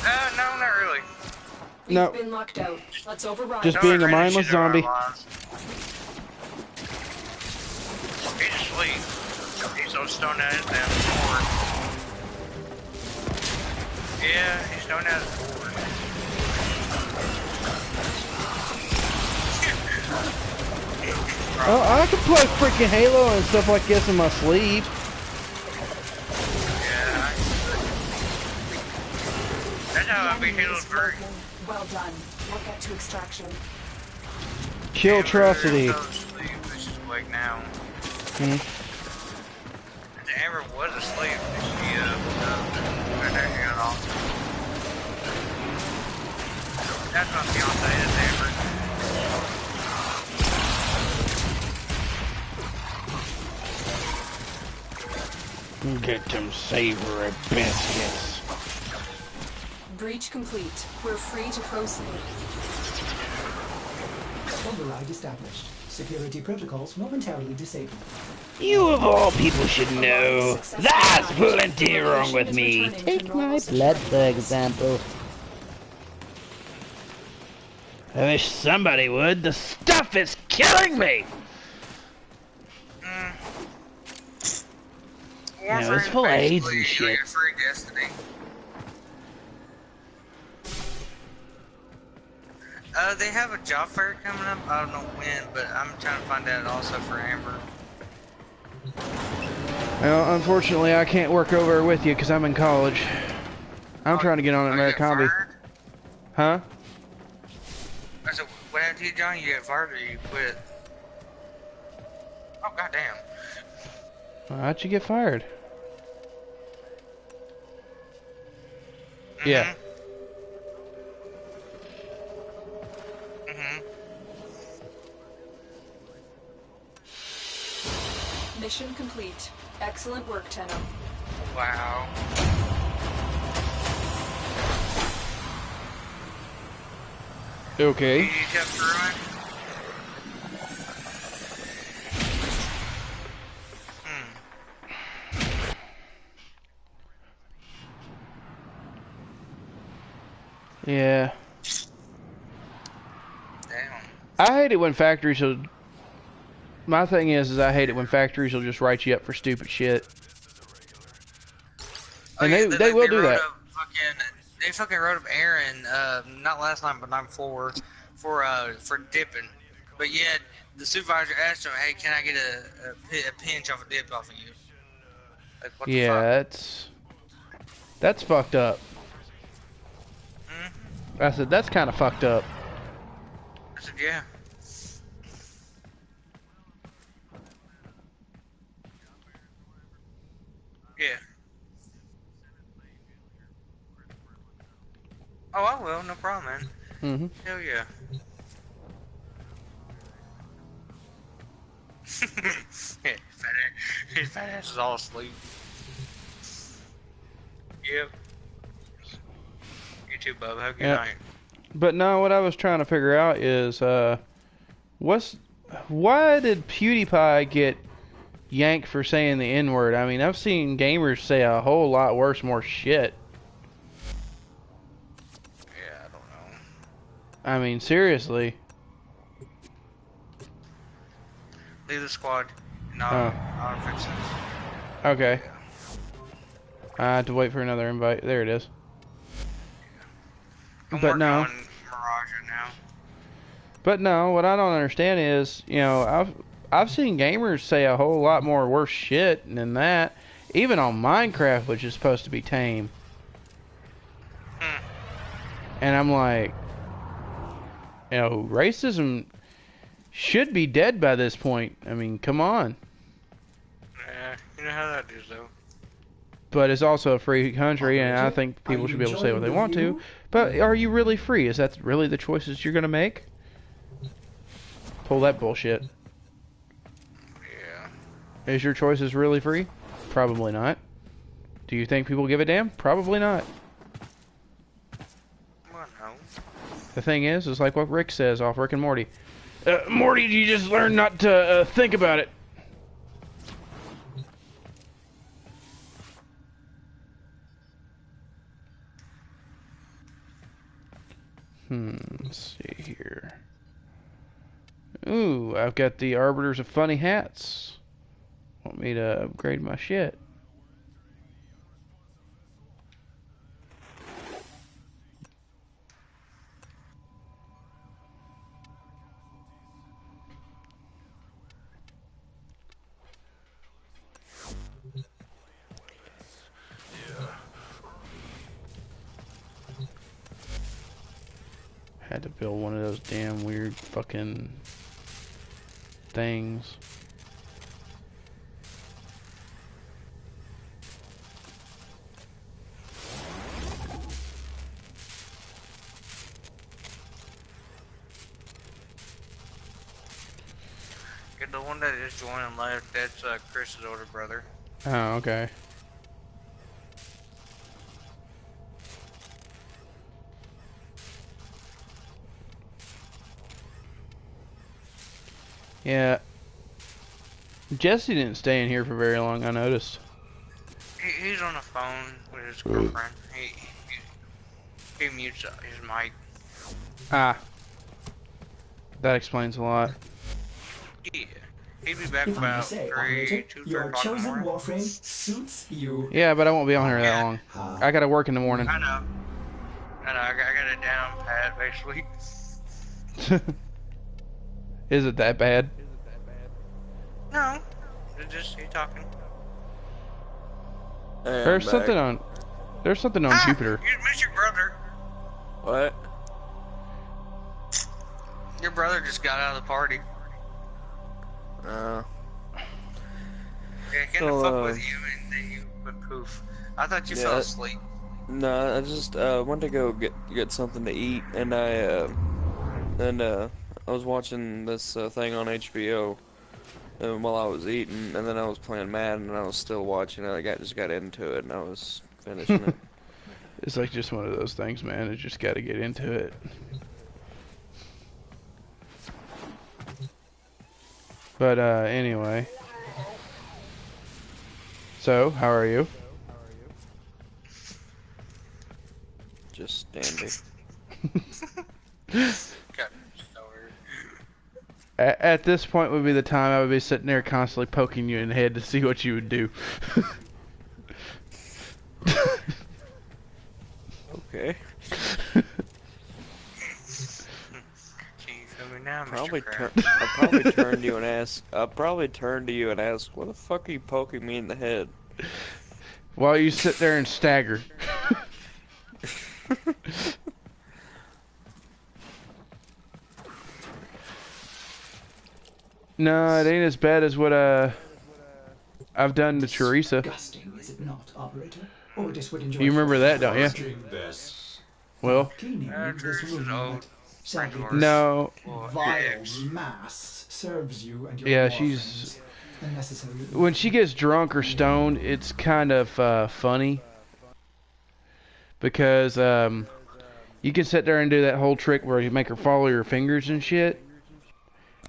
No, not really. No. Been locked out. Let's override. Just being a mindless zombie. He's asleep. He's so stoned out his damn board. Yeah, he's stoned out his board. Oh, I can play freaking Halo and stuff like this in my sleep. Yeah. That's how I beat Halo's bird. Well done. We'll get to extraction. Killtrocity. She's awake now. Hmm. Amber was asleep. She right there, she got off. That's my fiance, is Amber. Get them savory biscuits. Breach complete. We're free to proceed. Override established. Security protocols momentarily disabled. You of all people should know. There's plenty wrong with me. Take my blood, for example. I wish somebody would. The stuff is killing me! Warframe's it's full of AIDS and basically shit. like a free Destiny. They have a job fair coming up. I don't know when, but I'm trying to find out also for Amber. Well, unfortunately, I can't work over with you because I'm in college. I'm trying to get on at Americombi. Huh? I said, what happened to you, John? You get fired or you quit? Oh, goddamn. How'd you get fired? Yeah. Mission complete. Excellent work, Tenno. Wow. Okay. You jump through it? Yeah. Damn. I hate it when factories will... My thing is I hate it when factories will just write you up for stupid shit. And they will do that. They fucking wrote up Aaron, not last night, but night before, for dipping. But yet, the supervisor asked him, hey, can I get a pinch off a dip off of you? Like, what the fuck? That's fucked up. I said, that's kind of fucked up. I said, yeah. Yeah. Oh, I will, no problem, man. Hell yeah. Yeah, his fat ass is all asleep. Yep. You too, bub. Have a good night. But no, what I was trying to figure out is, why did PewDiePie get yanked for saying the N-word? I mean, I've seen gamers say a whole lot worse, more shit. Yeah, I don't know. I mean, seriously. Leave the squad. No, I'll fix this. Okay. I have to wait for another invite. There it is. I'm but no. working on Mirage now. But no, what I don't understand is, you know, I've seen gamers say a whole lot more worse shit than that, even on Minecraft, which is supposed to be tame. And I'm like, you know, racism should be dead by this point. I mean, come on. Yeah, you know how that is, though. But it's also a free country, and I think people should be able to say what they want to. But are you really free? Is that really the choices you're going to make? Pull that bullshit. Yeah. Is your choices really free? Probably not. Do you think people give a damn? Probably not. Well, no. The thing is like what Rick says off Rick and Morty. Morty, you just learn not to think about it. Let's see here. Ooh, I've got the Arbiters of Funny Hats. Want me to upgrade my shit? Had to build one of those damn weird fucking things. Get the one that just joined and left. That's Chris's older brother. Oh, okay. Yeah. Jesse didn't stay in here for very long, I noticed. He's on the phone with his girlfriend. He mutes his mic. Ah. That explains a lot. Yeah. He'd be back If I may about say, 3, operator, 2, 3 your o'clock in the chosen morning. Warframe suits you. Yeah, but I won't be on here that long. I gotta work in the morning. I know. I got it down pat, basically. Is it that bad? No. It's just you talking. Hey, There's I'm something back. on Jupiter. You miss your brother. What? Your brother just got out of the party. Yeah, he came to fuck with you and then you went poof. I thought you fell asleep. No, I just went to go get something to eat, and I was watching this thing on HBO, and while I was eating, and then I was playing Madden, and I was still watching it. I just got into it, and I was finishing it. It's like just one of those things, man. You just gotta get into it. But anyway. So, how are you? Just standing. At this point would be the time I would be sitting there constantly poking you in the head to see what you would do. Okay. Now, I'll probably turn to you and ask. I'll probably turn to you and ask, "What the fuck are you poking me in the head?" While you sit there and stagger. No, it ain't as bad as what I've done to Teresa. Disgusting, is it not, operator? Otis would enjoy. You remember that, don't you? Well, Cleaning this room, but sadly, no. vile mass serves you and your Yeah, Warframes she's unnecessary. when she gets drunk or stoned, it's kind of funny because you can sit there and do that whole trick where you make her follow your fingers and shit,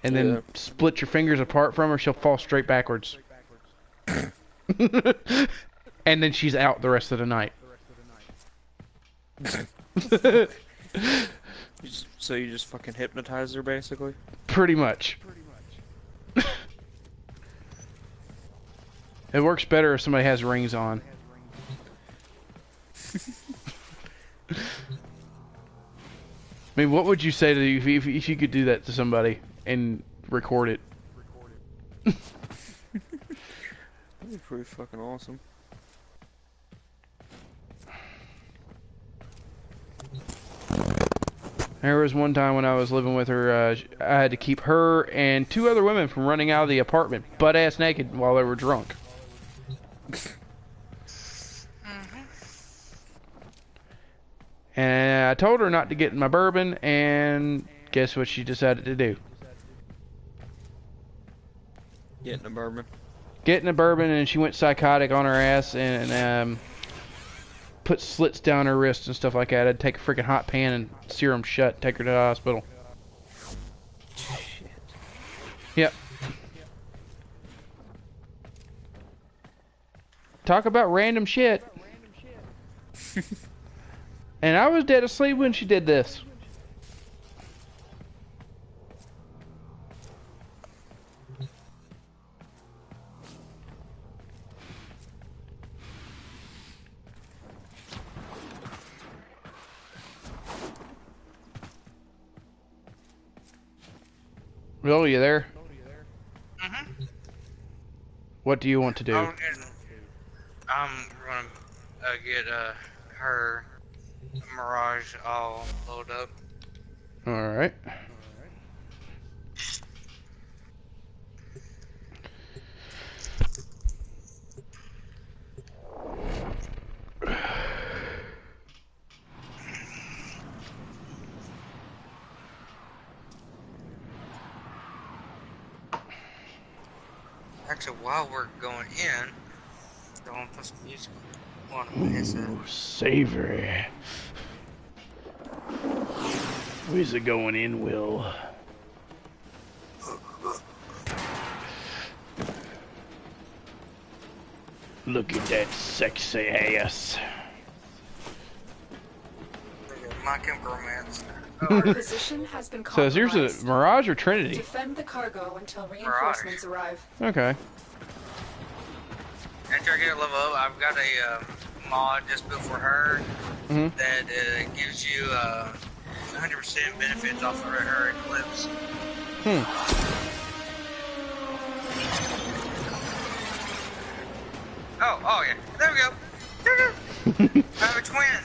and then split your fingers apart from her. She'll fall straight backwards, and then she's out the rest of the night. So you just fucking hypnotize her, basically? Pretty much. It works better if somebody has rings on. I mean, what would you say to you if you could do that to somebody and record it? That'd be pretty fucking awesome. There was one time when I was living with her, I had to keep her and 2 other women from running out of the apartment butt-ass naked while they were drunk. And I told her not to get in my bourbon, and guess what she decided to do? Get in a bourbon. Get in a bourbon, and she went psychotic on her ass and put slits down her wrists and stuff like that. I'd take a freaking hot pan and sear them shut, take her to the hospital. Shit. Yep. Talk about random shit. And I was dead asleep when she did this. Will, you there? Mm-hmm. What do you want to do? I'm gonna get her Mirage all loaded up. Alright. Actually, while we're going in, I want to put some music on my headset. Ooh, savory. Where's it going in, Will? Look at that sexy ass. My Chemical Romance. Our position has been So is yours compromised. a Mirage or Trinity? Defend the cargo until reinforcements arrive. Okay. After I get a level up, I've got a mod just built for her that gives you 100% benefits off of her Eclipse. Oh yeah. There we go. I have a twin.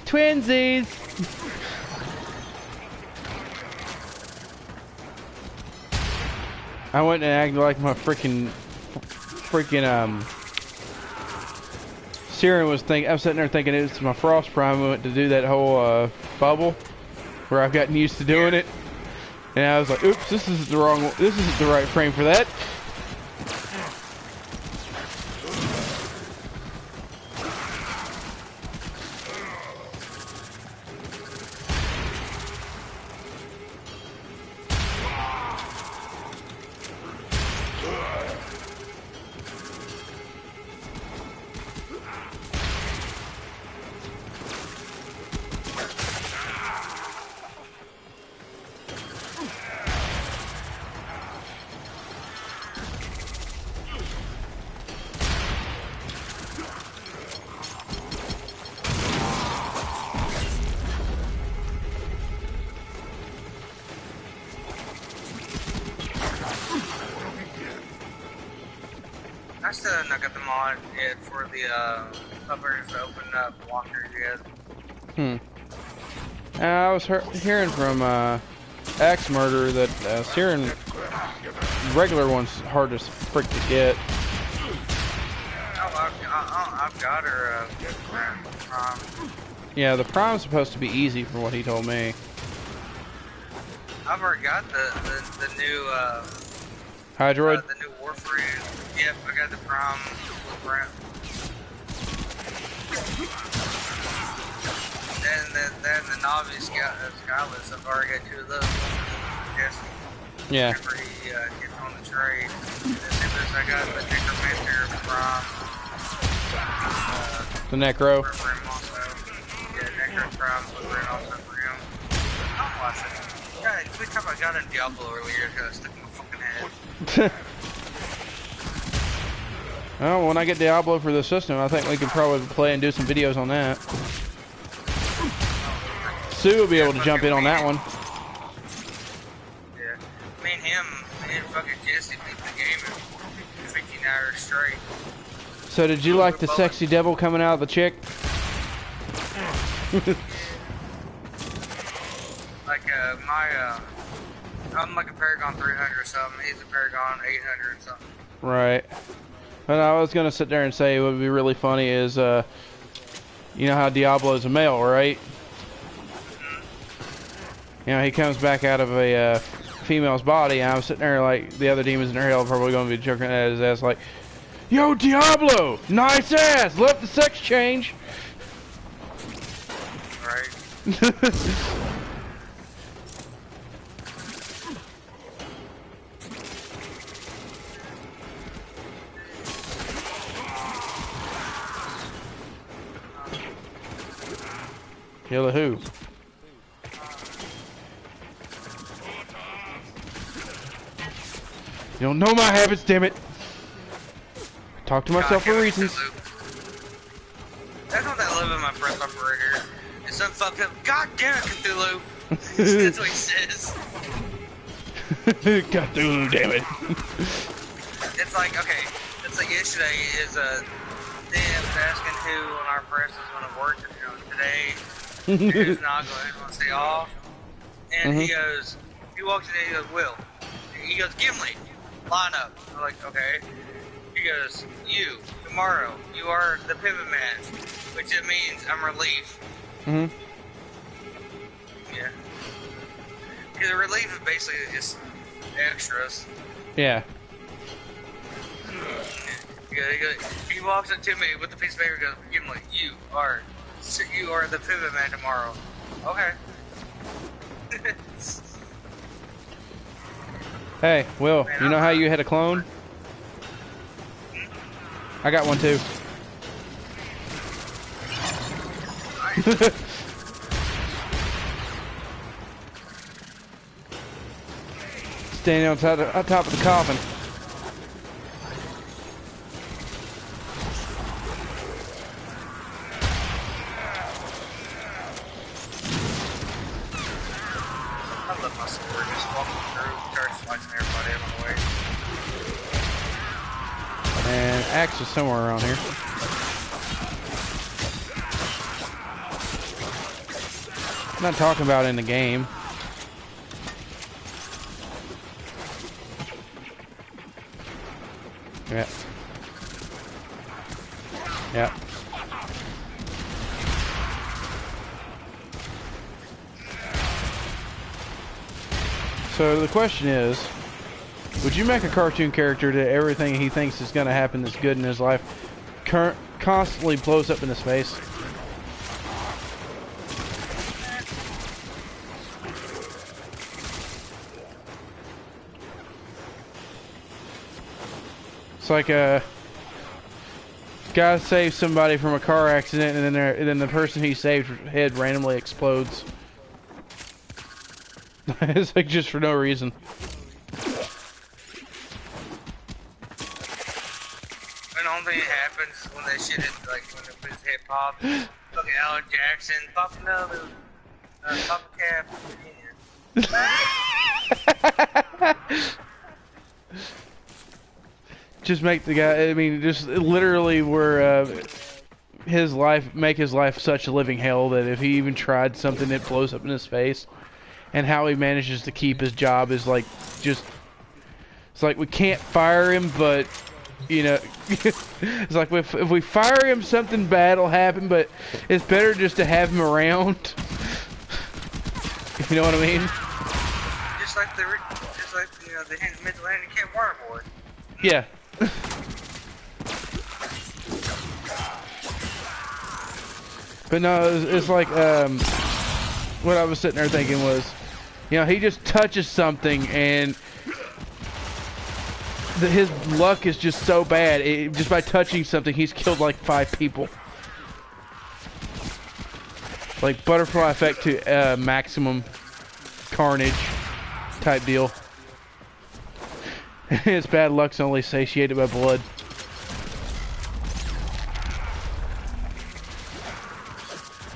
Twinsies. I went and acted like my freaking Siren was thinking. I'm sitting there thinking it's my Frost Prime. We went to do that whole bubble where I've gotten used to doing it, and I was like, "Oops, this is the wrong. This isn't the right frame for that." I still have not got the mod yet for the uppers to open up walkers yet. I was hearing from Axe Murder that Siren regular one's hard as frick to get. Oh, I've got her Prime. Yeah, the Prime's supposed to be easy from what he told me. I've already got the new Hydroid? the new Warfram. Yep, I got the Prime blueprint. Then the novice Skyless, I've already got 2 of those. Yes. Yeah. Whenever he gets on the trade. And then I got the Necromancer from The Necro. Warfram also. Yeah, Necro Prime blueprint also for him. Oh, awesome. God, every time I got in Diablo earlier, I got stuck in my fucking head. Well, when I get Diablo for the system, I think we can probably play and do some videos on that. Sue will be able to jump in on that one. Yeah. Me and fucking Jesse beat the game in 15 hours straight. So did you like the sexy devil coming out of the chick? Like, I'm like a Paragon 300 or something. He's a Paragon 800 or something. Right. And I was gonna sit there and say what would be really funny is, you know how Diablo's a male, right? You know, he comes back out of a female's body, and I was sitting there like the other demons in her hell are probably gonna be joking at his ass like, "Yo, Diablo, nice ass, left the sex change." Right. Kill who? You don't know my habits, damn it. Talk to myself for reasons. That's what I love in my press operator. It's some fucked up. God damn it, Cthulhu. That's what he says. Cthulhu, damn it. It's like, okay, it's like yesterday is Dan was asking who on our press is going to work today. Who's not going to stay off. And he goes, he walks in and he goes, Will. He goes, Gimli, line up. I'm like, okay. He goes, you, tomorrow, you are the pivot man, which it means I'm relief. Yeah. Because the relief is basically just extras. Yeah. He walks up to me with the piece of paper and goes, Gimli, you are the pivot man tomorrow. Okay. Hey, Will, Man, you know how you had a clone? I got one too. standing on top of the coffin. I love my sword. Just walking through, start slicing everybody out of my way. And axe is somewhere around here. I'm not talking about in the game. Yeah. Yeah. So the question is, would you make a cartoon character that everything he thinks is going to happen that's good in his life constantly blows up into space? It's like a guy saves somebody from a car accident, and then the person he saved head randomly explodes. It's like just for no reason. And the only thing that happens is when that shit is like when his head pops. Fucking Alan Jackson, pop another, pop a cap. Just make the guy, I mean, just literally where his life, make his life such a living hell that if he even tried something, it blows up in his face. And how he manages to keep his job is like, just, it's like we can't fire him, but, you know, it's like if we fire him, something bad will happen, but it's better just to have him around. You know what I mean? Just like the mental handicap water boy. Yeah. But no, it's like, what I was sitting there thinking was, you know, he just touches something and his luck is just so bad. Just by touching something, he's killed like 5 people. Like butterfly effect to maximum carnage type deal. His bad luck's only satiated by blood.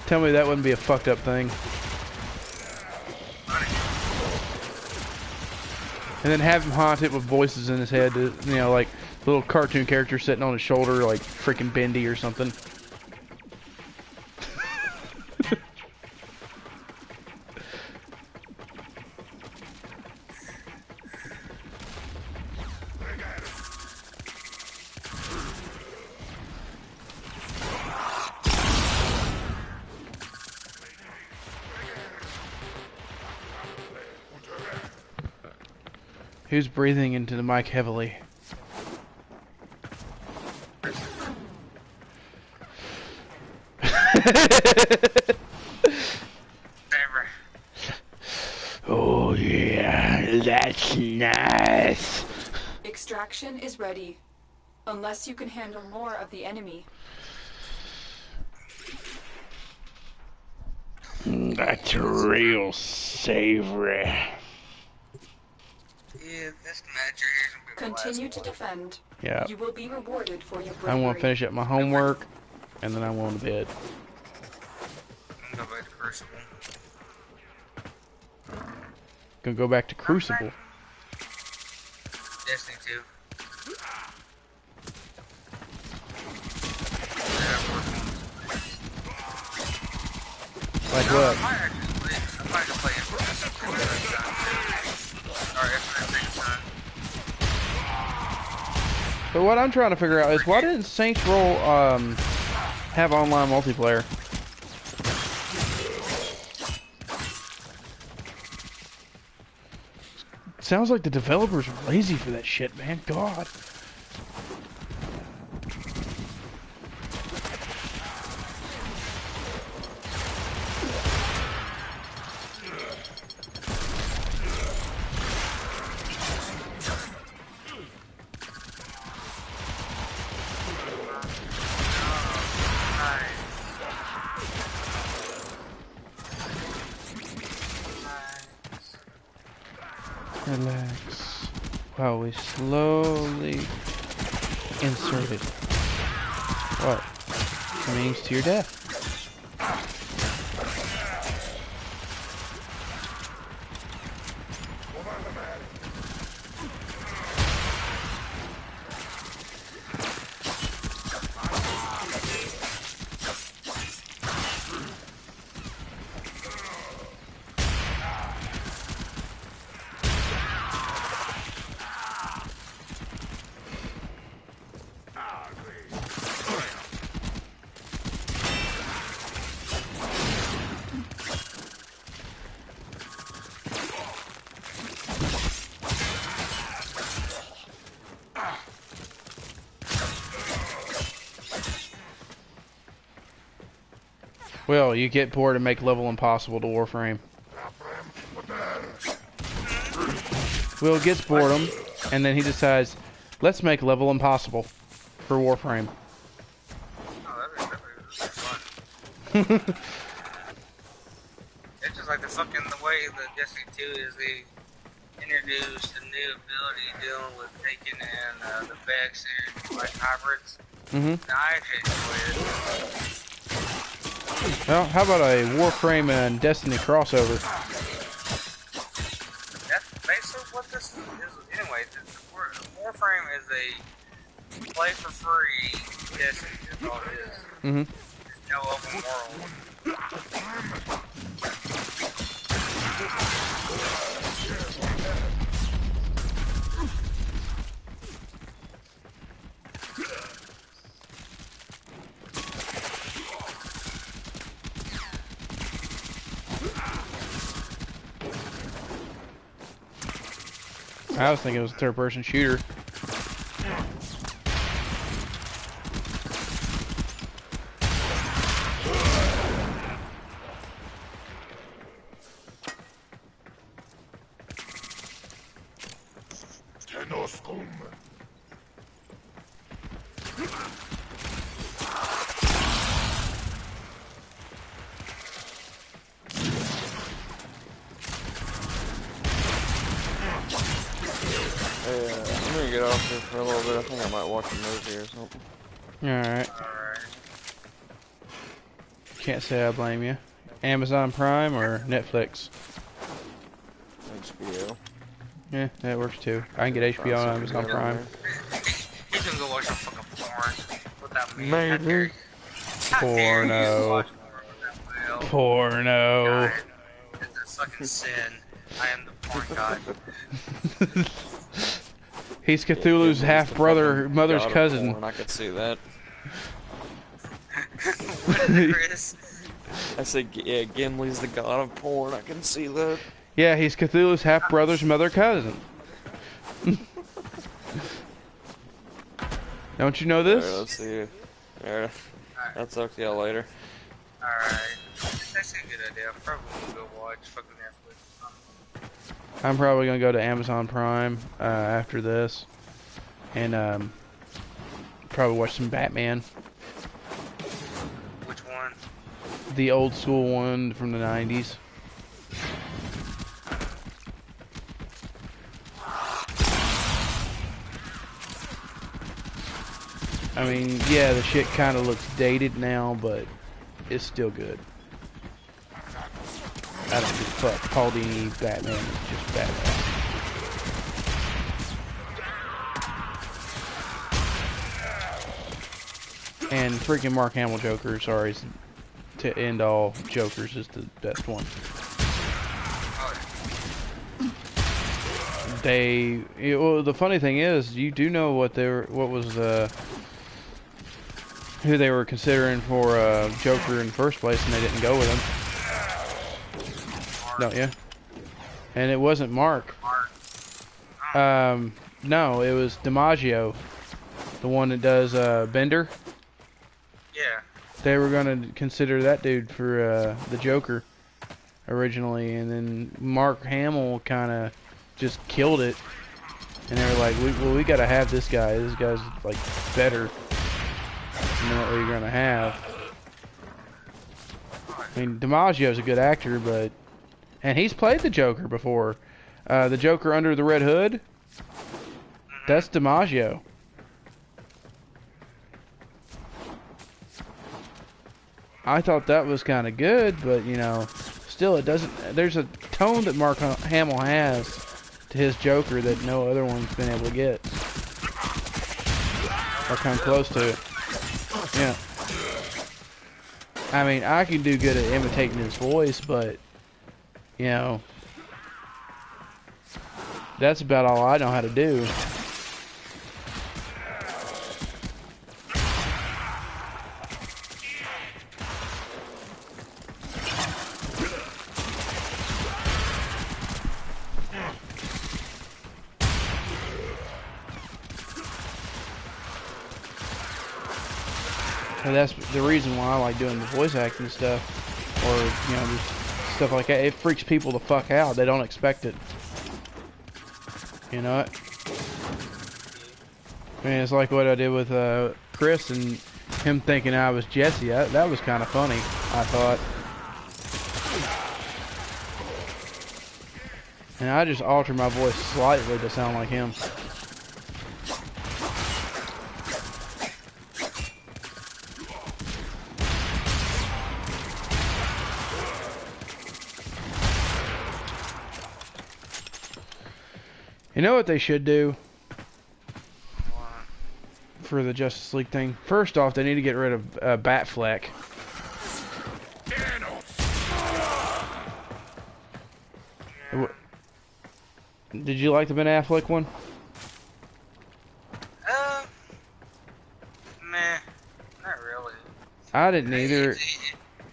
Tell me that wouldn't be a fucked up thing. And then have him haunt it with voices in his head, you know, like little cartoon character sitting on his shoulder, like freaking Bendy or something. Who's breathing into the mic heavily? Oh yeah, that's nice. Extraction is ready. Unless you can handle more of the enemy. That's real savory. Yeah, this match here is gonna be the Continue last to one. defend. Yeah. You will be rewarded for your I bravery. want to finish up my homework, and then I want to bed. I'm gonna go back to Crucible. Gonna go back to Crucible. Destiny 2. Like what? I might just play But what I'm trying to figure out is why didn't Saints Row have online multiplayer? Sounds like the developers are lazy for that shit, man. God. Relax. while we slowly insert it. What? Means to your death. Well, you get bored and make level impossible to Warframe. Will gets boredom, and then he decides, let's make level impossible for Warframe. Oh, that'd be fun. It's just like the way the Destiny 2 is they introduced a new ability dealing with taking in the Vex and like hybrids. Mm-hmm. I actually enjoy it. Well, how about a Warframe and Destiny crossover? That's basically what this is. Anyway, Warframe is a play for free Destiny. That's all it is. Mm-hmm. There's no open world. I was thinking it was a third-person shooter. I'm gonna get off here for a little bit. I think I might watch a movie or something. Alright. Can't say I blame you. Amazon Prime or Netflix? HBO. Yeah, that works too. I can get HBO on Amazon Prime. He's gonna go watch some fucking porn without me. Maybe. Porno. Porno. God, it's a fucking sin. I am the porn god. He's Cthulhu's half-brother, mother's cousin. Porn, I could see that. What is it, Chris? I said, yeah, Gimli's the god of porn. I can see that. Yeah, he's Cthulhu's half-brother's mother cousin. Don't you know this? Alright, let's see. Alright, I'll talk to y'all later. Alright. That's a good idea. I'm probably gonna go watch fucking Netflix. I'm probably gonna go to Amazon Prime after this, and probably watch some Batman. Which one? The old school one from the 90s. I mean, yeah, the shit kind of looks dated now, but it's still good. I don't give a fuck. Paul Dini Batman is just badass. And freaking Mark Hamill Joker, sorry, to end all Jokers is the best one. Well, the funny thing is, you do know what who they were considering for Joker in the first place, and they didn't go with him. Don't you? And it wasn't Mark. No, it was DiMaggio, the one that does Bender. Yeah. They were gonna consider that dude for the Joker originally, and then Mark Hamill kind of just killed it, and they were like, we gotta have this guy. This guy's like better than what we're gonna have. I mean, DiMaggio's a good actor, and he's played the Joker before. The Joker under the Red Hood. That's DiMaggio. I thought that was kind of good, but you know, still it doesn't. There's a tone that Mark Hamill has to his Joker that no other one's been able to get, or come close to it. Yeah. I mean, I can do good at imitating his voice, but you know, that's about all I know how to do. And that's the reason why I like doing the voice acting stuff, or you know, just stuff like that. It freaks people the fuck out. They don't expect it. You know it? I mean, it's like what I did with Chris and him thinking I was Jesse. That was kind of funny, I thought. And I just altered my voice slightly to sound like him. You know what they should do for the Justice League thing? First off, they need to get rid of Batfleck. Did you like the Ben Affleck one? Meh, not really. I didn't either.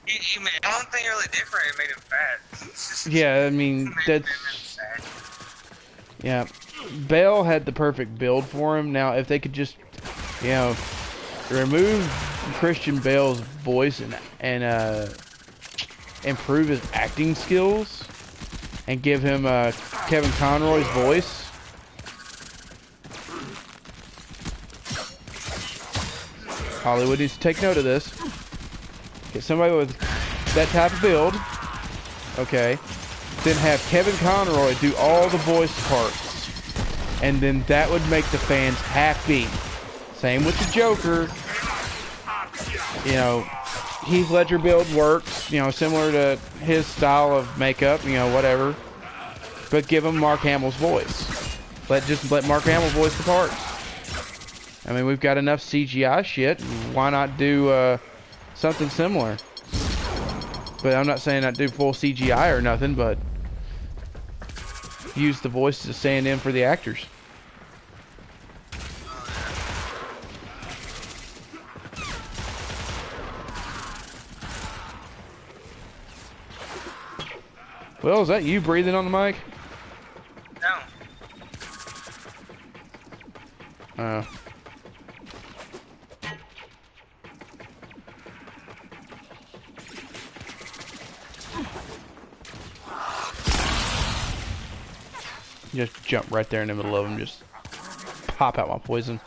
He made, I don't think really different. It made him fat. Yeah, I mean that's. Yeah, Bale had the perfect build for him. Now, if they could just, you know, remove Christian Bale's voice and improve his acting skills, and give him Kevin Conroy's voice. Hollywood needs to take note of this. Get somebody with that type of build. Okay. Then have Kevin Conroy do all the voice parts. And then that would make the fans happy. Same with the Joker. You know, Heath Ledger build works, you know, similar to his style of makeup, you know, whatever. But give him Mark Hamill's voice. Let Mark Hamill voice the parts. I mean, we've got enough CGI shit. Why not do something similar? But I'm not saying not do full CGI or nothing, but use the voice to stand in for the actors. Well, is that you breathing on the mic? No. Just jump right there in the middle of them. Just pop out my poison.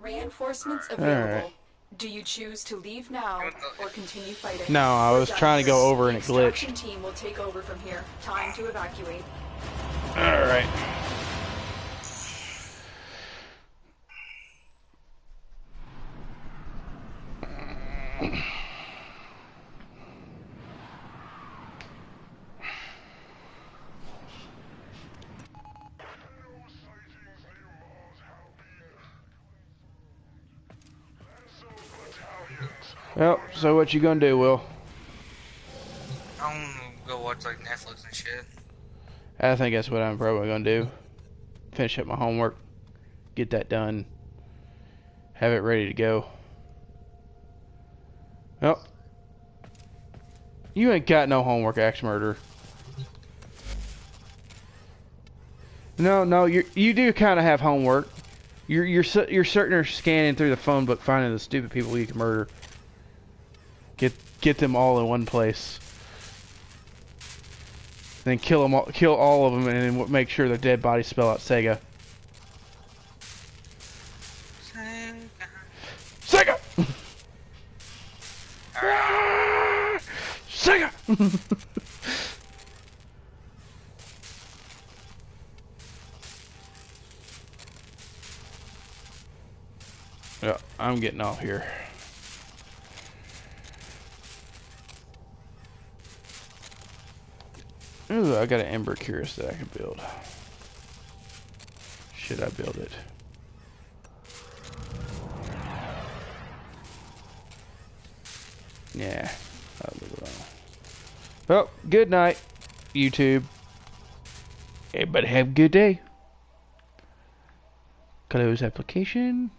Reinforcements available. Right. Do you choose to leave now or continue fighting? No, I was trying to go over and it glitched. The extraction team will take over from here. Time to evacuate. All right. Well, so what you gonna do, Will? I'm gonna go watch like Netflix and shit. I think that's what I'm probably gonna do. Finish up my homework, get that done, have it ready to go. Well, you ain't got no homework, Axe Murderer. No, you do kind of have homework. You're certain of scanning through the phone book, finding the stupid people you can murder. Get them all in one place. Then kill all of them, and then make sure their dead bodies spell out Sega. Sega. Yeah, I'm getting off here. Ooh, I got an Ember Curious that I can build. Should I build it? Yeah, I'll leave it alone. Well, good night, YouTube. Everybody have a good day. Close application.